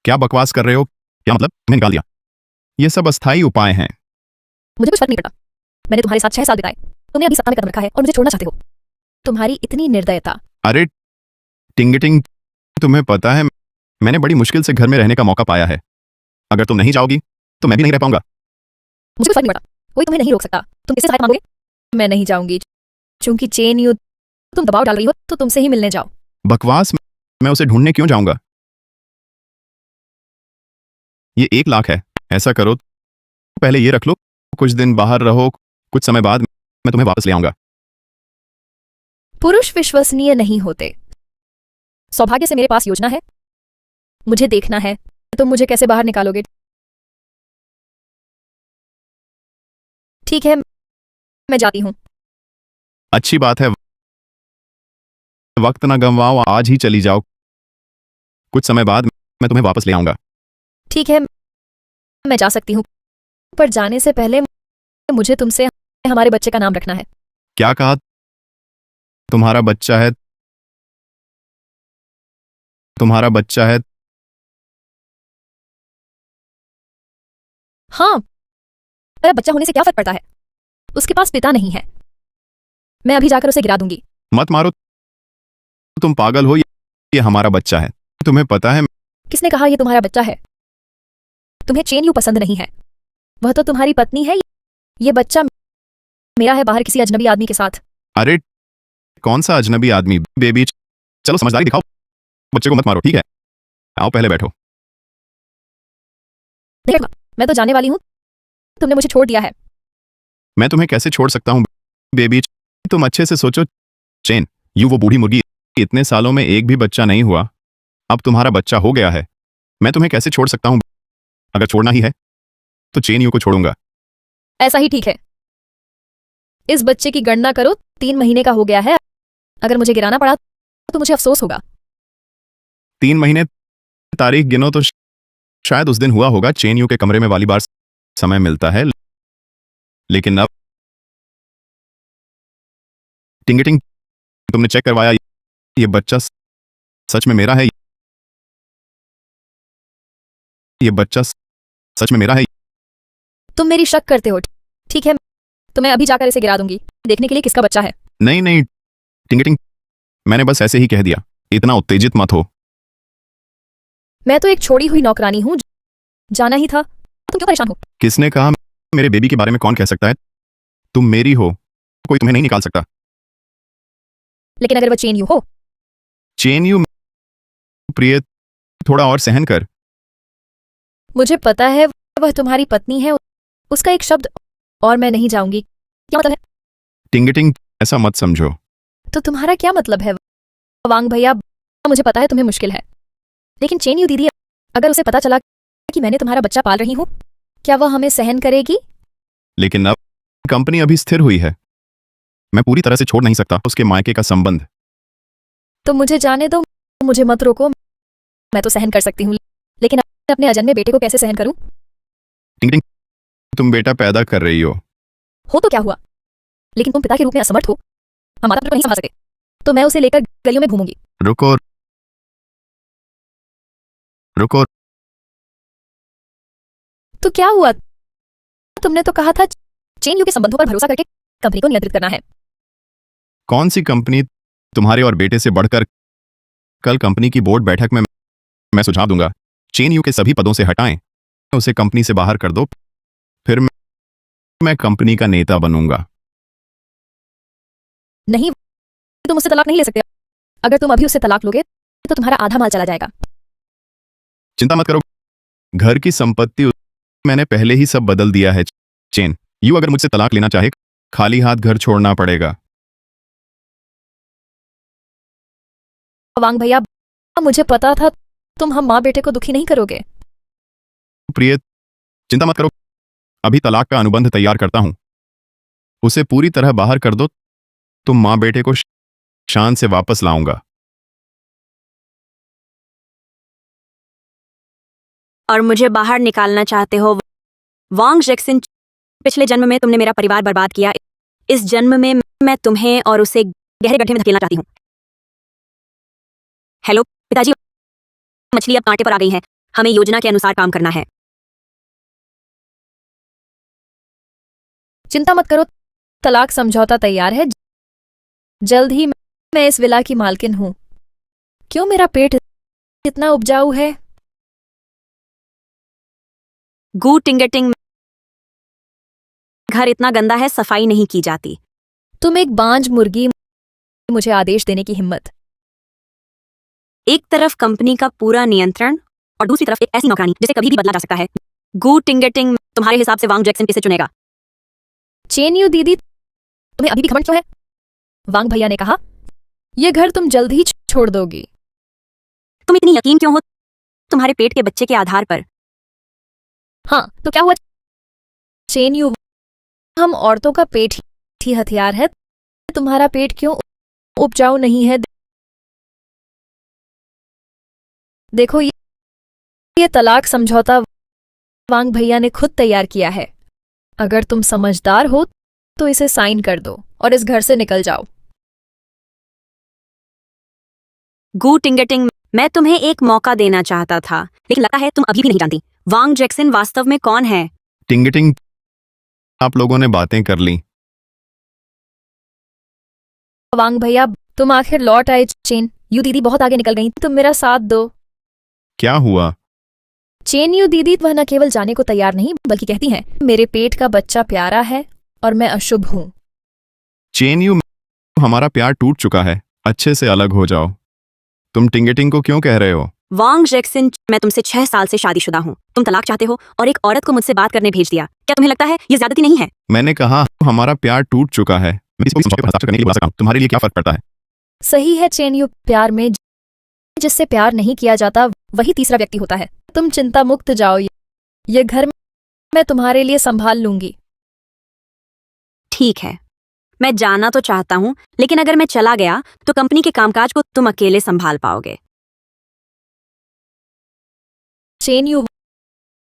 क्या बकवास कर रहे हो? क्या मतलब? मैं निकाल दिया? ये सब अस्थायी उपाय हैं।
मुझे कुछ फर्क नहीं पड़ता। मैंने तुम्हारे साथ 6 साल बिताए। तुमने अभी सत्ता में कदम रखा है और मुझे छोड़ना चाहते हो। तुम्हारी इतनी निर्दयता।
अरे टिंगटिंग, तुम्हें पता है मैंने बड़ी मुश्किल से घर में रहने का मौका पाया है। अगर तुम नहीं जाओगी तो मैं भी नहीं रह पाऊंगा।
मुझे कुछ फर्क नहीं पड़ता। कोई तुम्हें नहीं रोक सकता। तुम किससे सहायता मांगोगे? मैं नहीं जाऊंगी, क्योंकि चेन यू, तुम दबाव डाल रही हो तो तुमसे ही मिलने जाओ।
बकवास, मैं उसे ढूंढने क्यों जाऊंगा? ये 1 लाख है। ऐसा करो, पहले ये रख लो, कुछ दिन बाहर रहो, कुछ समय बाद मैं तुम्हें वापस ले आऊंगा।
पुरुष विश्वसनीय नहीं होते। सौभाग्य से मेरे पास योजना है। मुझे देखना है तुम मुझे कैसे बाहर निकालोगे। ठीक है, मैं जाती हूं।
अच्छी बात है, वक्त ना गंवाओ, आज ही चली जाओ। कुछ समय बाद मैं तुम्हें वापस ले आऊंगा।
ठीक है, मैं जा सकती हूं, पर जाने से पहले मुझे तुमसे हमारे बच्चे का नाम रखना है।
क्या कहा? तुम्हारा बच्चा है? तुम्हारा बच्चा है?
हाँ, मेरा बच्चा होने से क्या फर्क पड़ता है? उसके पास पिता नहीं है। मैं अभी जाकर उसे गिरा दूंगी।
मत मारो, तुम पागल हो। ये हमारा बच्चा है। तुम्हें पता है
किसने कहा ये तुम्हारा बच्चा है? तुम्हें चेन यू पसंद नहीं है। वह तो तुम्हारी पत्नी है। ये बच्चा मेरा है, बाहर किसी अजनबी आदमी के साथ।
अरे कौन सा अजनबी आदमी? बेबी, चलो समझदारी दिखाओ, बच्चे को मत मारो, ठीक है? आओ पहले बैठो।
देखा, मैं तो जाने वाली हूं। तुमने मुझे छोड़ दिया है।
मैं तुम्हें कैसे छोड़ सकता हूं बेबी? तुम अच्छे से सोचो। चेन यू वो बूढ़ी मुर्गी, इतने सालों में एक भी बच्चा नहीं हुआ, अब तुम्हारा बच्चा हो गया है। मैं तुम्हें कैसे छोड़ सकता हूं? अगर छोड़ना ही है तो चेन यू को छोड़ूंगा।
ऐसा ही ठीक है। इस बच्चे की गणना करो, 3 महीने का हो गया है। अगर मुझे गिराना पड़ा तो मुझे अफसोस होगा।
3 महीने, तारीख गिनो तो शायद उस दिन हुआ होगा चेन यू के कमरे में वाली बार समय मिलता है। लेकिन अब टिंगटिंग, तुमने चेक करवाया? ये बच्चा सच में मेरा है? ये बच्चा सच में मेरा है?
तुम मेरी शक करते हो। ठीक है, तो मैं अभी जाकर इसे गिरा दूंगी, देखने के लिए किसका बच्चा है।
नहीं नहीं टिंगटिंग, मैंने बस ऐसे ही कह दिया, इतना उत्तेजित मत हो।
मैं तो एक छोड़ी हुई नौकरानी हूं। जाना ही था, तुम क्यों परेशान हो?
किसने कहा? मेरे बेबी के बारे में कौन कह सकता है? तुम मेरी हो, कोई तुम्हें नहीं निकाल सकता।
लेकिन अगर वह चेन यू हो?
चेन यू, प्रिय, थोड़ा और सहन कर।
मुझे पता है वह तुम्हारी पत्नी है। उसका एक शब्द और मैं नहीं जाऊंगी। क्या मतलब है?
टिंगटिंग, ऐसा मत समझो।
तो तुम्हारा क्या मतलब है वांग भैया? मुझे पता है तुम्हें मुश्किल है, लेकिन चेन यू दीदी, अगर उसे पता चला कि मैंने तुम्हारा बच्चा पाल रही हूँ, क्या वह हमें सहन करेगी?
लेकिन अब कंपनी अभी स्थिर हुई है, मैं पूरी तरह से छोड़ नहीं सकता उसके मायके का संबंध।
तो मुझे जाने दो, मुझे मत रोको। मैं तो सहन कर सकती हूँ, लेकिन अपने अजन्मे बेटे को कैसे सहन करूं?
टिंग टिंग, तुम बेटा पैदा कर रही हो।
तो क्या हुआ, लेकिन तुम पिता के रूप में असमर्थ हो, हम माता पिता को नहीं संभाल सके, तो मैं उसे लेकर गलियों में घूमूंगी।
रुको रुको,
तो क्या हुआ? तुमने तो कहा था चेन यू के संबंधों पर भरोसा करके कंपनी को नियंत्रित करना है।
कौन सी कंपनी तुम्हारे और बेटे से बढ़कर? कल कंपनी की बोर्ड बैठक में मैं सुझाव दूंगा, चेन यू के सभी पदों से हटाएं, उसे कंपनी से बाहर कर दो, फिर मैं कंपनी का नेता बनूंगा।
नहीं, तुम उससे तलाक नहीं ले सकते। अगर तुम अभी उससे तलाक लोगे तो तुम्हारा आधा माल चला जाएगा।
चिंता मत करो, घर की संपत्ति मैंने पहले ही सब बदल दिया है। चेन यू अगर मुझसे तलाक लेना चाहे, खाली हाथ घर छोड़ना पड़ेगा।
वांग भैया, मुझे पता था तुम हम माँ बेटे को दुखी नहीं करोगे।
प्रिय, चिंता मत करो, अभी तलाक का अनुबंध तैयार करता हूं, उसे पूरी तरह बाहर कर दो, तुम माँ बेटे को शान से वापस लाऊंगा।
और मुझे बाहर निकालना चाहते हो? वांग जैक्सन, पिछले जन्म में तुमने मेरा परिवार बर्बाद किया, इस जन्म में मैं तुम्हें और उसे गहरे गड्ढे में धकेलना चाहती हूँ। हेलो पिताजी, मछली अब कांटे पर आ गई है, हमें योजना के अनुसार काम करना है।
चिंता मत करो, तलाक समझौता तैयार है, जल्द ही मैं इस विला की मालकिन हूं। क्यों मेरा पेट इतना उपजाऊ है?
गू टिंगटिंग, घर इतना गंदा है, सफाई नहीं की जाती।
तुम एक बांझ मुर्गी, मुझे आदेश देने की हिम्मत।
एक तरफ कंपनी का पूरा नियंत्रण और दूसरी तरफ एक ऐसी नौकरानी जिसे कभी भी बदला जा सकता है। गू टिंगटिंग, तुम्हारे हिसाब से वांग जैक्सन किसे चुनेगा?
चेन यू दीदी, तुम्हें अभी भी घमंड क्यों है? वांग भैया ने कहा यह घर तुम जल्द ही छोड़ दोगी।
तुम इतनी यकीन क्यों हो तुम्हारे पेट के बच्चे के आधार पर?
हाँ, तो क्या हुआ चेन यू, हम औरतों का पेट ही हथियार है, तुम्हारा पेट क्यों उपजाऊ नहीं है? देखो, ये तलाक समझौता वांग भैया ने खुद तैयार किया है। अगर तुम समझदार हो तो इसे साइन कर दो और इस घर से निकल जाओ।
गू टिंगटिंग, मैं तुम्हें एक मौका देना चाहता था, लेकिन लगता है तुम अभी भी नहीं जानती वांग जैक्सन वास्तव में कौन है।
टिंगटिंग, आप लोगों ने बातें कर ली।
वांग भैया, तुम आखिर लौट आए। चेन यू दीदी बहुत आगे निकल गई, तुम मेरा साथ दो।
क्या हुआ?
चेन यू दीदी वह न केवल जाने को तैयार नहीं, बल्कि कहती हैं मेरे पेट का बच्चा प्यारा है और मैं अशुभ हूं।
चेन यू, हमारा प्यार टूट चुका है, अच्छे से अलग हो जाओ। तुम टिंगटिंग को क्यों कह रहे हो?
वांग जैक्सन, मैं तुमसे 6 साल से शादीशुदा हूँ, तुम तलाक चाहते हो और एक औरत को मुझसे बात करने भेज दिया। क्या तुम्हें लगता है ये ज्यादती नहीं है?
मैंने कहा हमारा प्यार टूट चुका है, मैं किसी को भी समझौते पर हस्ताक्षर करने के लिए बुला सकता हूं, तुम्हारे लिए क्या फर्क पड़ता है?
सही है चेन यू, प्यार में जिससे प्यार नहीं किया जाता वही तीसरा व्यक्ति होता है। तुम चिंता मुक्त जाओ, ये घर मैं तुम्हारे लिए संभाल लूंगी।
ठीक है, मैं जाना तो चाहता हूँ, लेकिन अगर मैं चला गया तो कंपनी के कामकाज को तुम अकेले संभाल पाओगे।
चेन यू,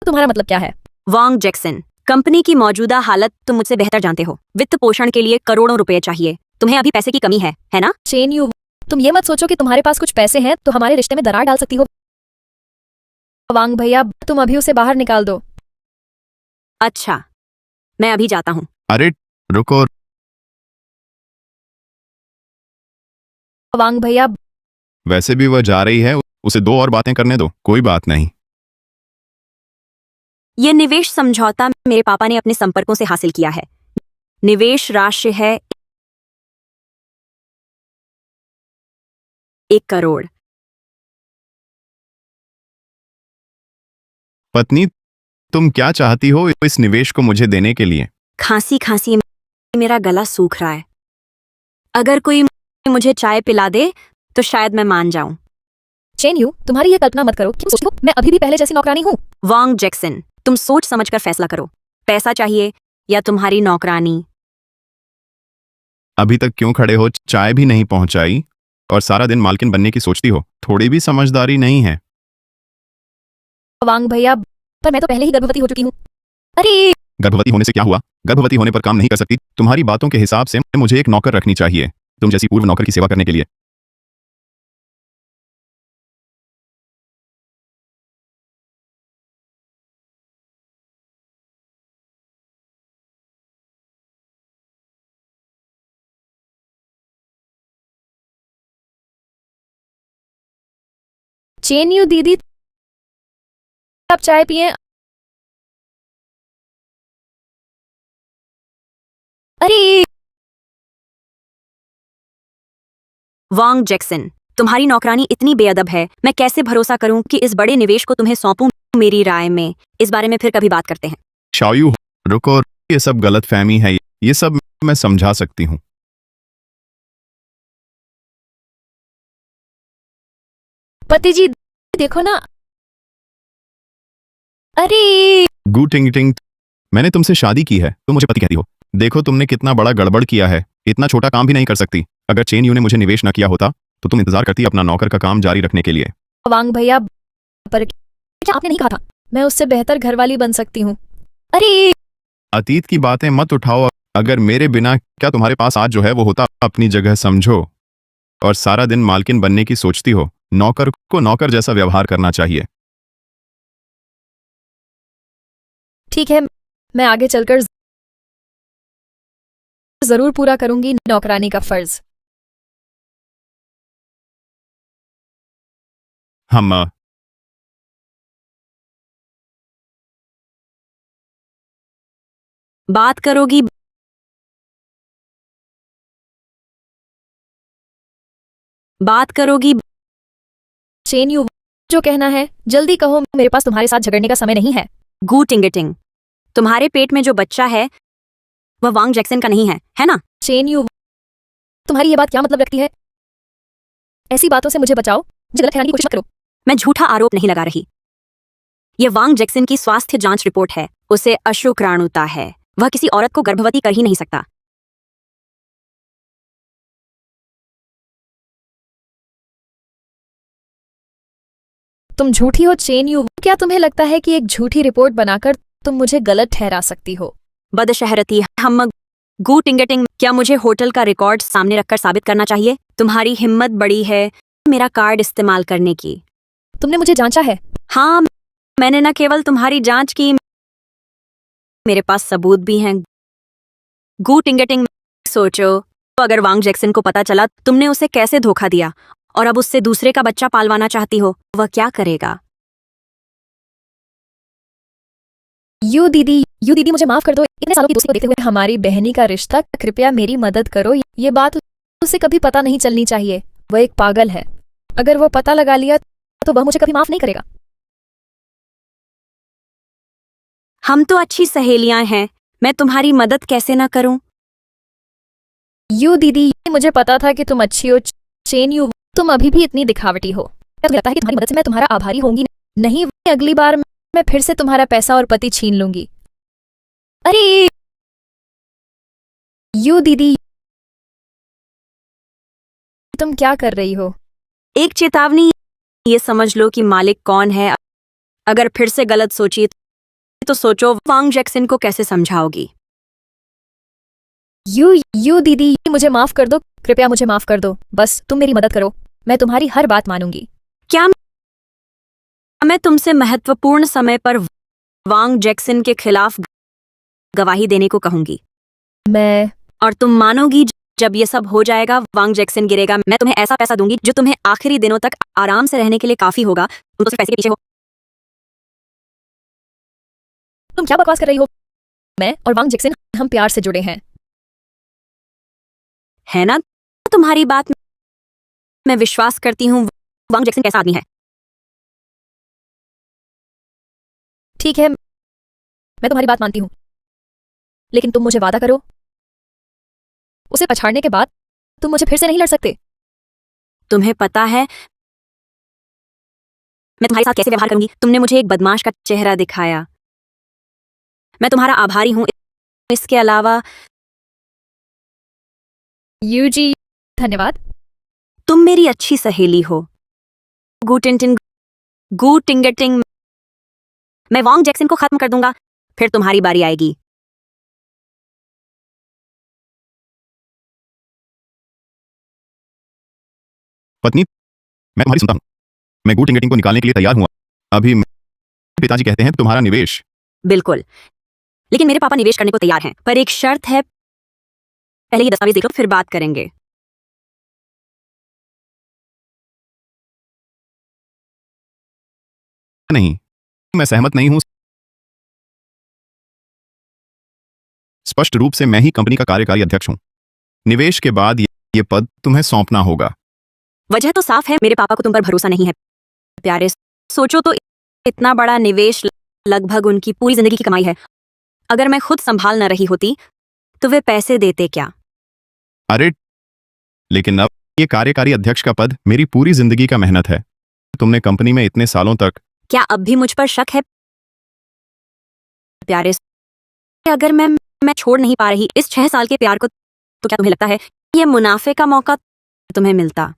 तुम्हारा मतलब क्या है?
वांग जैक्सन, कंपनी की मौजूदा हालत तुम मुझसे बेहतर जानते हो। वित्त पोषण के लिए करोड़ों रुपए चाहिए, तुम्हें अभी पैसे की कमी है ना?
चेन यू, तुम ये मत सोचो कि तुम्हारे पास कुछ पैसे हैं तो हमारे रिश्ते में दरार डाल सकती हो। वांग भैया, तुम अभी उसे बाहर निकाल दो।
अच्छा, मैं अभी जाता हूँ।
अरे रुको,
वांग भैया,
वैसे भी वह जा रही है, उसे 2 और बातें करने दो, कोई बात नहीं।
यह निवेश समझौता मेरे पापा ने अपने संपर्कों से हासिल किया है। निवेश राशि है 1 करोड़।
पत्नी, तुम क्या चाहती हो इस निवेश को मुझे देने के लिए?
खांसी खांसी मेरा गला सूख रहा है। अगर कोई मुझे चाय पिला दे तो शायद मैं मान जाऊं।
चेन यू, तुम्हारी ये कल्पना मत करो। क्यों सोचती हो मैं अभी भी पहले जैसी नौकरानी हूँ?
वांग जैक्सन, तुम सोच समझकर फैसला करो। पैसा चाहिए या तुम्हारी नौकरानी?
अभी तक क्यों खड़े हो? चाय भी नहीं पहुंचाई और सारा दिन मालकिन बनने की सोचती हो। थोड़ी भी समझदारी नहीं है।
वांग भैया, पर मैं तो पहले ही गर्भवती हो चुकी हूँ। अरे
गर्भवती होने से क्या हुआ? गर्भवती होने पर काम नहीं कर सकती? तुम्हारी बातों के हिसाब से मुझे एक नौकर रखनी चाहिए, तुम जैसी पूर्व नौकर की सेवा करने के लिए।
चेन यू दीदी, आप चाय पिए। अरे
वांग जैक्सन, तुम्हारी नौकरानी इतनी बेअदब है, मैं कैसे भरोसा करूं कि इस बड़े निवेश को तुम्हें सौंपूं? मेरी राय में इस बारे में फिर कभी बात करते हैं।
शाओयू, रुको, ये सब गलत फहमी है। ये सब मैं समझा सकती हूँ।
पति जी देखो ना। अरे
गू टिंग टिंग, मैंने तुमसे शादी की है, तुम मुझे पति कहती हो। देखो तुमने कितना बड़ा गड़बड़ किया है। इतना छोटा काम भी नहीं कर सकती। अगर चेन यू ने मुझे निवेश न किया होता तो तुम इंतजार करती अपना नौकर का काम जारी रखने के लिए।
वांग भैया, पर क्या आपने नहीं कहा था मैं उससे बेहतर घरवाली बन सकती हूँ? अरे
अतीत की बातें मत उठाओ। अगर मेरे बिना क्या तुम्हारे पास आज जो है वो होता? अपनी जगह समझो। और सारा दिन मालकिन बनने की सोचती हो। नौकर को नौकर जैसा व्यवहार करना चाहिए।
ठीक है, मैं आगे चलकर जरूर पूरा करूंगी नौकरानी का फर्ज।
हम
बात करोगी? बात करोगी?
चेन यू, जो कहना है जल्दी कहो, मेरे पास तुम्हारे साथ झगड़ने का समय नहीं है।
गू टिंगटिंग, तुम्हारे पेट में जो बच्चा है वह वांग जैक्सन का नहीं है ना?
चेन यू, तुम्हारी ये बात क्या मतलब रखती है? ऐसी बातों से मुझे बचाओ, मुझे गलत ठहराने की कोशिश मत करो।
मैं झूठा आरोप नहीं लगा रही। यह वांग जैक्सन की स्वास्थ्य जांच रिपोर्ट है। उसे अशुक्राणुता है। वह किसी औरत को गर्भवती कर ही नहीं सकता।
तुम झूठी हो चेन यू। क्या तुम्हें लगता है कि एक झूठी रिपोर्ट बनाकर तुम मुझे गलत ठहरा सकती हो?
बदशहरती हम गू टिंगटिंग, क्या मुझे होटल का रिकॉर्ड सामने रखकर साबित करना चाहिए? तुम्हारी हिम्मत बड़ी है मेरा कार्ड इस्तेमाल करने की।
तुमने मुझे जांचा है?
हाँ, मैंने न केवल तुम्हारी जांच की, मेरे पास सबूत भी हैं। गू टिंगटिंग, सोचो, तो अगर वांग जैक्सन को पता चला तुमने उसे कैसे धोखा दिया और अब उससे दूसरे का बच्चा पालवाना चाहती हो, वह क्या करेगा?
यू दीदी मुझे माफ कर दो। इतने सालों की दोस्ती को देखते हुए हमारी बहनी का रिश्ता, कृपया मेरी मदद करो। ये बात उसे कभी पता नहीं चलनी चाहिए। वह एक पागल है। अगर वो पता लगा लिया तो वह मुझे कभी माफ नहीं करेगा।
हम तो अच्छी सहेलियां हैं, मैं तुम्हारी मदद कैसे ना करूं?
यू दीदी, मुझे पता था कि तुम अच्छी हो। चेन यू, तुम अभी भी इतनी दिखावटी हो। क्या तुम्हें लगता है कि तुम्हारी मदद से मैं तुम्हारा आभारी होंगी? नहीं, अगली बार मैं फिर से तुम्हारा पैसा और पति छीन लूंगी। अरे यू दीदी, तुम क्या कर रही हो?
एक चेतावनी, ये समझ लो कि मालिक कौन है। अगर फिर से गलत सोची तो सोचो वांग जैक्सन को कैसे समझाओगी?
यू दीदी, मुझे माफ कर दो, कृपया मुझे माफ कर दो। बस तुम मेरी मदद करो, मैं तुम्हारी हर बात मानूंगी।
क्या मैं तुमसे महत्वपूर्ण समय पर वांग जैक्सन के खिलाफ गवाही देने को कहूंगी और तुम मानोगी? जब ये सब हो जाएगा, वांग जैक्सन गिरेगा, मैं तुम्हें ऐसा पैसा दूंगी जो तुम्हें आखिरी दिनों तक आराम से रहने के लिए काफी होगा। तुम तो सिर्फ पैसे के पीछे हो।
तुम क्या बकवास कर रही हो? मैं और वांग जैक्सन हम प्यार से जुड़े हैं।
है ना? तुम्हारी बात में मैं विश्वास करती हूँ। वांग जैक्सन कैसा आदमी है?
ठीक है, मैं तुम्हारी बात मानती हूँ, लेकिन तुम मुझे वादा करो, उसे पछाड़ने के बाद तुम मुझे फिर से नहीं लड़ सकते।
तुम्हें पता है मैं तुम्हारे साथ कैसे व्यवहार करूंगी? तुमने मुझे एक बदमाश का चेहरा दिखाया। मैं तुम्हारा आभारी हूं। इसके अलावा
यूजी, धन्यवाद।
तुम मेरी अच्छी सहेली हो। गूटिंटिन गूटिंगटिंग। मैं वांग जैक्सन को खत्म कर दूंगा, फिर तुम्हारी बारी आएगी।
पत्नी, मैं तुम्हारी सुनता हूँ। मैं गूट इंगेटिंग को निकालने के लिए तैयार हूँ। अभी मेरे पिताजी कहते हैं तुम्हारा निवेश।
बिल्कुल, लेकिन मेरे पापा निवेश करने को तैयार हैं, पर एक शर्त है। पहले ये दस्तावेज देख लो, फिर बात करेंगे।
नहीं, मैं सहमत नहीं हूं। स्पष्ट रूप से मैं ही कंपनी का कार्यकारी अध्यक्ष हूं। निवेश के बाद ये पद तुम्हें सौंपना होगा।
वजह तो साफ है, मेरे पापा को तुम पर भरोसा नहीं है। प्यारे, सोचो तो, इतना बड़ा निवेश लगभग उनकी पूरी जिंदगी की कमाई है। अगर मैं खुद संभाल न रही होती तो वे पैसे देते क्या?
अरे, लेकिन अब ये कार्यकारी अध्यक्ष का पद मेरी पूरी जिंदगी का मेहनत है। तुमने कंपनी में इतने सालों तक।
क्या अब भी मुझ पर शक है? प्यारे, अगर मैं छोड़ नहीं पा रही इस 6 साल के प्यार को, तो क्या तुम्हें लगता है ये मुनाफे का मौका तुम्हें मिलता?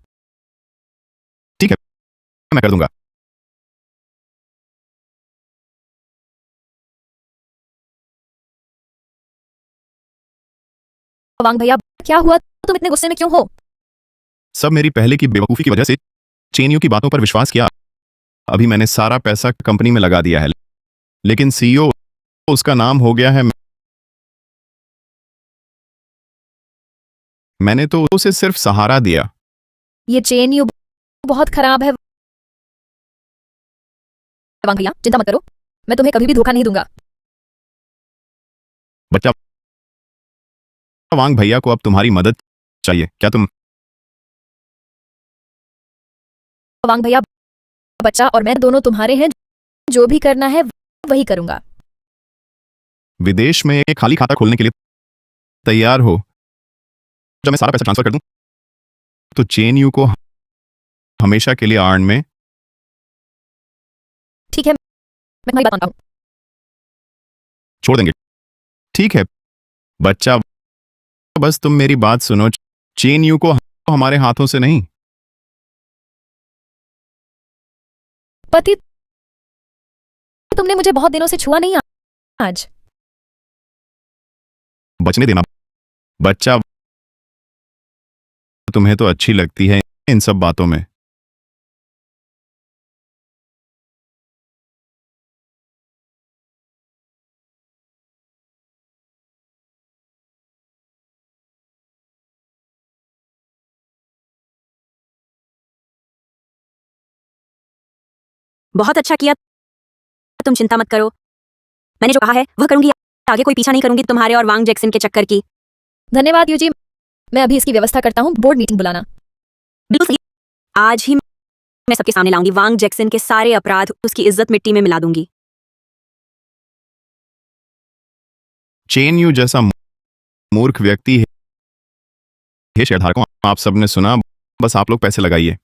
ठीक है, मैं कर दूंगा।
वांग भैया, क्या हुआ? तुम इतने गुस्से में क्यों हो?
सब मेरी पहले की बेवकूफी की वजह से। चेनियों की बातों पर विश्वास किया। अभी मैंने सारा पैसा कंपनी में लगा दिया है, लेकिन सीईओ उसका नाम हो गया है। मैंने तो उसे सिर्फ सहारा दिया।
ये चेन यू बहुत खराब है। वांग भैया, चिंता मत करो, मैं तुम्हें कभी भी धोखा नहीं दूंगा।
बच्चा, वांग भैया को अब तुम्हारी मदद चाहिए। क्या तुम?
वांग भैया, बच्चा और मैं दोनों तुम्हारे हैं। जो भी करना है वही करूंगा।
विदेश में एक खाली खाता खोलने के लिए तैयार हो? जब मैं सारा पैसा ट्रांसफर कर दूं, तो चेन यू को हमेशा के लिए आर्न में।
ठीक है, मैं तुम्हारी बात मानता हूं।
छोड़ देंगे। ठीक है बच्चा, बस तुम मेरी बात सुनो। चेन यू को हमारे हाथों से नहीं।
पति, तुमने मुझे बहुत दिनों से छुआ नहीं आज।
बचने देना बच्चा। तुम्हें तो अच्छी लगती है इन सब बातों में।
बहुत अच्छा किया। तुम चिंता मत करो, मैंने जो कहा है वह करूंगी। आगे कोई पीछा नहीं करूंगी तुम्हारे और वांग जैक्सन के चक्कर की।
धन्यवाद यूजी, मैं अभी इसकी व्यवस्था करता हूँ। बोर्ड मीटिंग बुलाना।
बिल्कुल सही। आज ही मैं सबके सामने लाऊंगी। वांग जैक्सन के सारे अपराध, उसकी इज्जत मिट्टी में मिला दूंगी।
चेन यू जैसा मूर्ख व्यक्ति है। हे शेयरधारकों, आप सबने सुना, बस आप लोग पैसे लगाइए।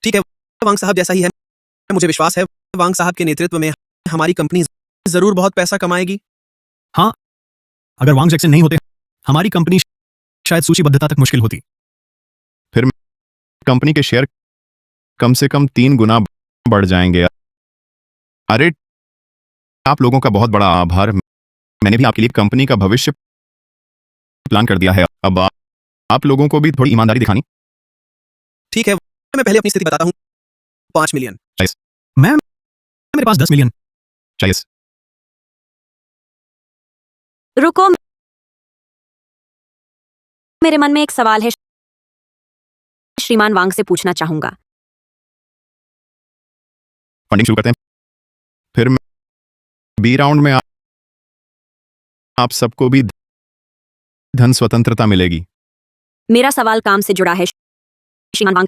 ठीक है, वांग साहब जैसा ही है। मुझे विश्वास है वांग साहब के नेतृत्व में हमारी कंपनी जरूर बहुत पैसा कमाएगी।
हाँ, अगर वांग जैक्सन नहीं होते, हमारी कंपनी शायद सूचीबद्धता तक मुश्किल होती।
फिर कंपनी के शेयर कम से कम 3 गुना बढ़ जाएंगे। अरे, आप लोगों का बहुत बड़ा आभार। मैंने भी आपके लिए कंपनी का भविष्य प्लान कर दिया है। अब आप लोगों को भी थोड़ी ईमानदारी दिखानी।
ठीक है, मैं पहले अपनी स्थिति बताता हूँ। 5 मिलियन।
मैं मेरे पास 10 मिलियन
चाहिए।
रुको, मेरे मन में एक सवाल है, श्रीमान वांग से पूछना चाहूंगा।
फंडिंग शुरू करते हैं, फिर बी राउंड में आप सबको भी धन स्वतंत्रता मिलेगी।
मेरा सवाल काम से जुड़ा है, श्रीमान वांग।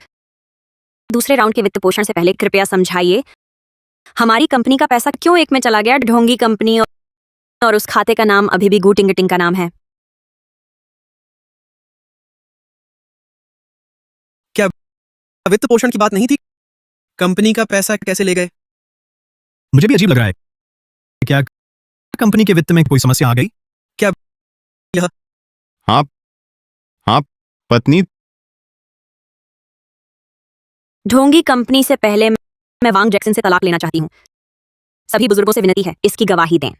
दूसरे राउंड के वित्त पोषण से पहले कृपया समझाइए, हमारी कंपनी का पैसा क्यों एक में चला गया? ढोंगी कंपनी, और उस खाते का नाम अभी भी गूटिंगटिंग का नाम है।
वित्त पोषण की बात नहीं थी? कंपनी का पैसा कैसे ले गए?
मुझे भी अजीब लग रहा है। क्या कंपनी के वित्त में कोई समस्या आ गई?
हाँ हाँ पत्नी,
ढोंगी कंपनी से पहले मैं वांग जैक्सन से तलाक लेना चाहती हूँ। सभी बुजुर्गों से विनती है, इसकी गवाही दें।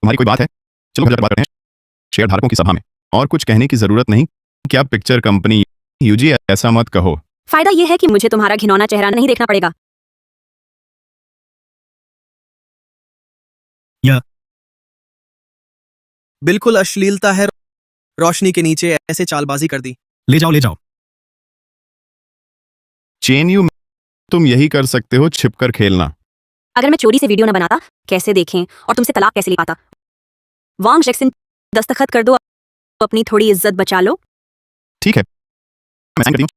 तुम्हारी कोई बात है? चलो घर जाकर बात करते हैं शेयर धारकों की सभा में। और कुछ कहने की जरूरत नहीं। क्या पिक्चर कंपनी यूजी, ऐसा मत कहो।
फायदा यह है कि मुझे तुम्हारा घिनौना चेहरा नहीं देखना पड़ेगा।
बिल्कुल अश्लीलता है। रोशनी के नीचे ऐसे चालबाजी कर दी।
ले जाओ ले जाओ।
चेन यू, तुम यही कर सकते हो, छिपकर खेलना।
अगर मैं चोरी से वीडियो न बनाता, कैसे देखें और तुमसे तलाक कैसे ले पाता? वांग जैक्सन, दस्तखत कर दो, अपनी थोड़ी इज्जत बचा लो।
ठीक है, मैं साइन करती हूँ।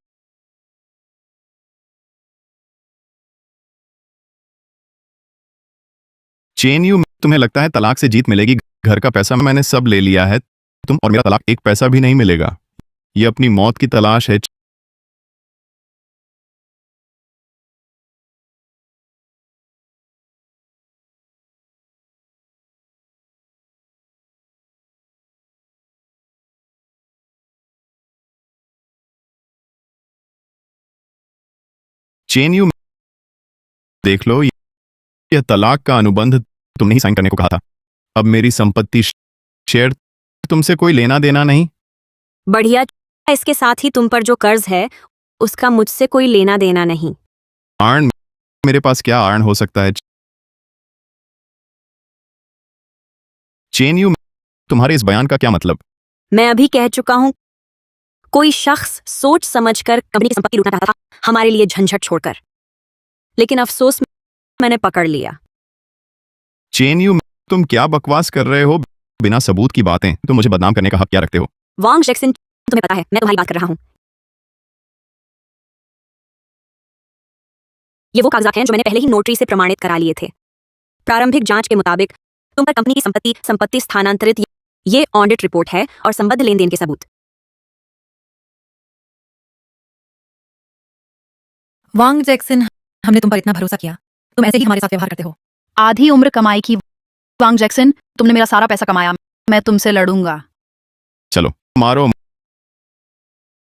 चेन यू, तुम्हें लगता है तलाक से जीत मिलेगी? घर का पैसा मैंने सब ले लिया है, तुम और मेरा तलाक एक पैसा भी नहीं मिलेगा। ये अपनी मौत की तलाश है। चेन यू, देख लो, यह तलाक का अनुबंध तुमने ही साइन करने को कहा था। अब मेरी संपत्ति शेयर तुमसे कोई लेना देना नहीं।
बढ़िया, इसके साथ ही तुम पर जो कर्ज है उसका मुझसे कोई लेना देना नहीं।
आर्न, मेरे पास क्या आर्न हो सकता है? चेन यू, तुम्हारे इस बयान का क्या मतलब?
मैं अभी कह चुका हूं, कोई शख्स सोच समझकर कंपनी की संपत्ति लूटना चाहता था, हमारे लिए झंझट छोड़कर, लेकिन अफसोस मैंने पकड़ लिया।
चेन यू, तुम क्या बकवास कर रहे हो? बिना सबूत की बातें, तुम मुझे बदनाम करने का हक क्या रखते हो?
वांग जैक्सन, तुम्हें पता है मैं तुम्हारी बात कर रहा हूं। ये वो कागजात हैं जो मैंने पहले ही नोटरी से प्रमाणित करा लिए थे। प्रारंभिक जांच के मुताबिक तुम पर कंपनी की संपत्ति स्थानांतरित, ये ऑडिट रिपोर्ट है और संबद्ध लेन देन के सबूत।
वांग जैक्सन, हमने तुम पर इतना भरोसा किया, तुम ऐसे ही हमारे साथ व्यवहार करते हो। आधी उम्र कमाई की वांग जैक्सन, तुमने मेरा सारा पैसा कमाया, मैं तुमसे लड़ूंगा।
चलो मारो,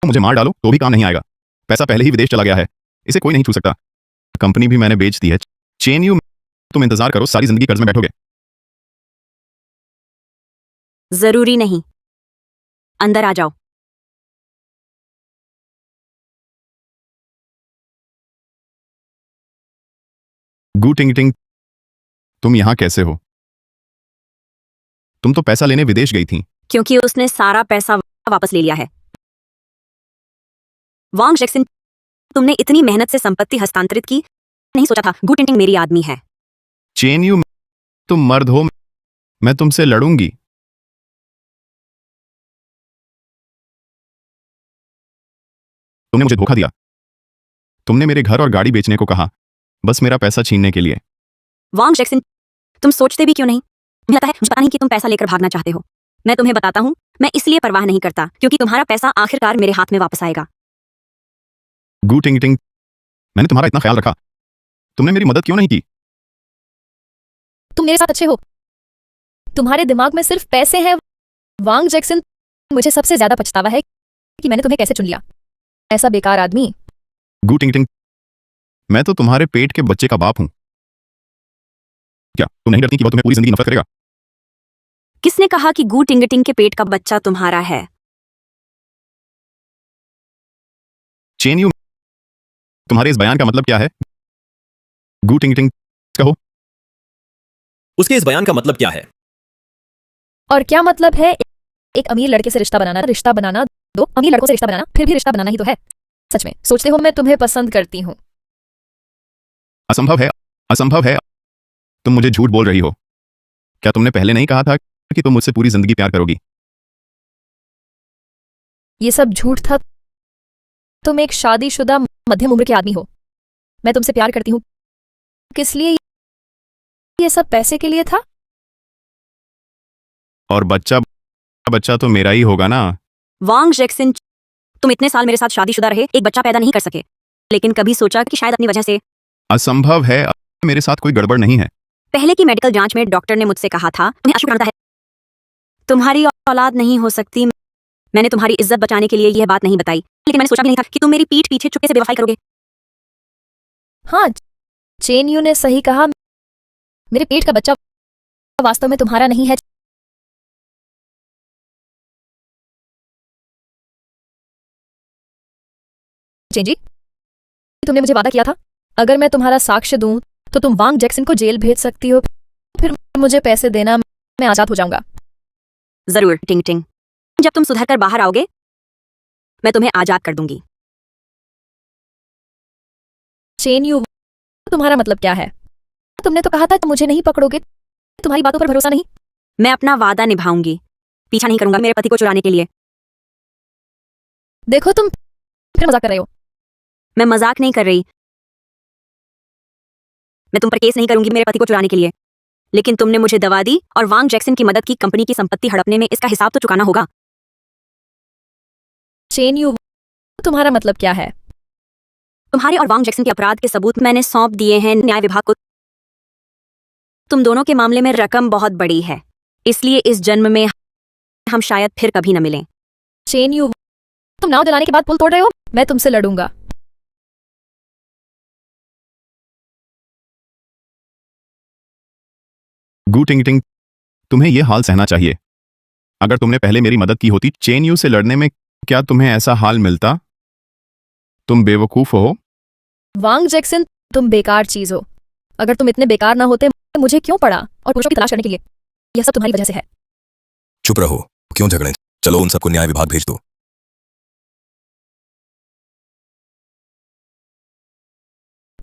मुझे मार डालो तो भी काम नहीं आएगा। पैसा पहले ही विदेश चला गया है, इसे कोई नहीं छू सकता। कंपनी भी मैंने बेच दी है। चेन यू, तुम इंतजार करो, सारी जिंदगी कर्ज में बैठोगे।
जरूरी नहीं, अंदर आ जाओ।
गू टिंग टिंग, तुम यहां कैसे हो? तुम तो पैसा लेने विदेश गई थी।
क्योंकि उसने सारा पैसा वापस ले लिया है। वांग जैक्सन, तुमने इतनी मेहनत से संपत्ति हस्तांतरित की, नहीं सोचा था गू टिंटिंग मेरी आदमी है।
चेन यू, तुम मर्द हो, मैं तुमसे लड़ूंगी। तुमने मुझे धोखा दिया। तुमने मेरे घर और गाड़ी बेचने को कहा, बस मेरा पैसा छीनने के लिए।
वांग जैक्सन, तुम सोचते भी क्यों नहीं? मुझे लगता है, मुझे पता नहीं कि तुम पैसा लेकर भागना चाहते हो। मैं तुम्हें बताता हूं, मैं इसलिए परवाह नहीं करता क्योंकि तुम्हारा पैसा आखिरकार मेरे हाथ में वापस आएगा।
गू टिंग टिंग, मैंने तुम्हारा इतना ख्याल रखा, तुमने मेरी मदद क्यों नहीं की?
तुम मेरे साथ अच्छे हो, तुम्हारे दिमाग में सिर्फ पैसे हैं। वांग जैक्सन, मुझे सबसे ज्यादा पछतावा है कि मैंने तुम्हें कैसे चुन लिया, ऐसा बेकार आदमी।
गू टिंग टिंग, मैं तो तुम्हारे पेट के बच्चे का बाप हूं। क्या तुम नहीं डरती कि वो तुम्हें पूरी जिंदगी नफरत करेगा?
किसने कहा कि गू टिंगटिंग के पेट का बच्चा तुम्हारा है?
चेन यू, तुम्हारे इस बयान का मतलब क्या है? गू टिंग टिंग कहो।
उसके इस बयान का मतलब क्या है?
और क्या मतलब है? एक अमीर लड़के से रिश्ता बनाना, दो अमीर लड़कों से रिश्ता बनाना, फिर भी रिश्ता बनाना ही तो है। सच में सोचते हो मैं तुम्हें पसंद करती हूँ?
असंभव है, असंभव है। तुम मुझे झूठ बोल रही हो। क्या तुमने पहले नहीं कहा था कि तुम मुझसे पूरी जिंदगी प्यार करोगी?
ये सब झूठ था। तुम एक शादीशुदा मध्यम उम्र के आदमी हो। मैं तुमसे प्यार करती हूँ। किस लिए? ये सब पैसे के लिए था।
और बच्चा तो मेरा ही होगा ना?
वांग जैक्सन, तुम इतने साल मेरे साथ शादीशुदा रहे, एक बच्चा पैदा नहीं कर सके, लेकिन कभी सोचा कि शायद अपनी वजह से?
असंभव है, मेरे साथ कोई गड़बड़ नहीं है।
पहले की मेडिकल जांच में डॉक्टर ने मुझसे कहा था तुम्हें अशुभ है, तुम्हारी औलाद नहीं हो सकती। मैंने तुम्हारी इज्जत बचाने के लिए यह बात नहीं बताई, लेकिन मैंने सोचा भी नहीं था कि तुम मेरी पीठ पीछे चुपके से बेवफाई करोगे।
हाँ, चेन यू ने सही कहा। मेरे पेट का बच्चा वास्तव में तुम्हारा नहीं है। चेन जी, तुमने मुझे वादा किया था अगर मैं तुम्हारा साक्ष्य दूं तो तुम वांग जैक्सन को जेल भेज सकती हो, फिर मुझे पैसे देना, मैं आजाद हो जाऊंगा।
जरूर टिंग टिंग, जब तुम सुधर कर बाहर आओगे मैं तुम्हें आजाद कर दूंगी।
चेन यू, तुम्हारा मतलब क्या है? तुमने तो कहा था मुझे नहीं पकड़ोगे, तुम्हारी बातों पर भरोसा नहीं।
मैं अपना वादा निभाऊंगी, पीछा नहीं करूंगा मेरे पति को चुराने के लिए।
देखो तुम फिर मजाक कर रहे हो।
मैं मजाक नहीं कर रही, मैं तुम पर केस नहीं करूंगी मेरे पति को चुराने के लिए, लेकिन तुमने मुझे दवा दी और वांग जैक्सन की मदद की कंपनी की संपत्ति हड़पने में, इसका हिसाब तो चुकाना होगा।
चेन यू, तुम्हारा मतलब क्या है?
तुम्हारे और वांग जैक्सन के अपराध के सबूत मैंने सौंप दिए हैं न्याय विभाग को। तुम दोनों के मामले में रकम बहुत बड़ी है, इसलिए इस जन्म में हम शायद फिर कभी न मिलें।
चेन यू, तुम नाव जलाने के बाद पुल तोड़ रहे हो। मैं तुमसे लड़ूंगा।
गू टिंग टिंग, तुम्हें यह हाल सहना चाहिए। अगर तुमने पहले मेरी मदद की होती चेन यू से लड़ने में, क्या तुम्हें ऐसा हाल मिलता? तुम बेवकूफ हो।
वांग जैक्सन, तुम बेकार चीज हो। अगर तुम इतने बेकार ना होते तो मुझे क्यों पड़ा और पुरुषों की तलाश करने के लिए? यह सब तुम्हारी वजह से है।
चुप रहो, क्यों झगड़ें? चलो उन सबको न्याय विभाग भेज दो।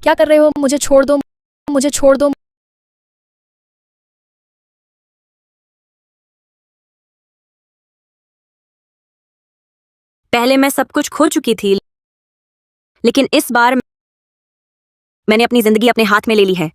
क्या कर रहे हो? मुझे छोड़ दो, मुझे छोड़ दो।
पहले मैं सब कुछ खो चुकी थी, लेकिन इस बार मैंने अपनी जिंदगी अपने हाथ में ले ली है।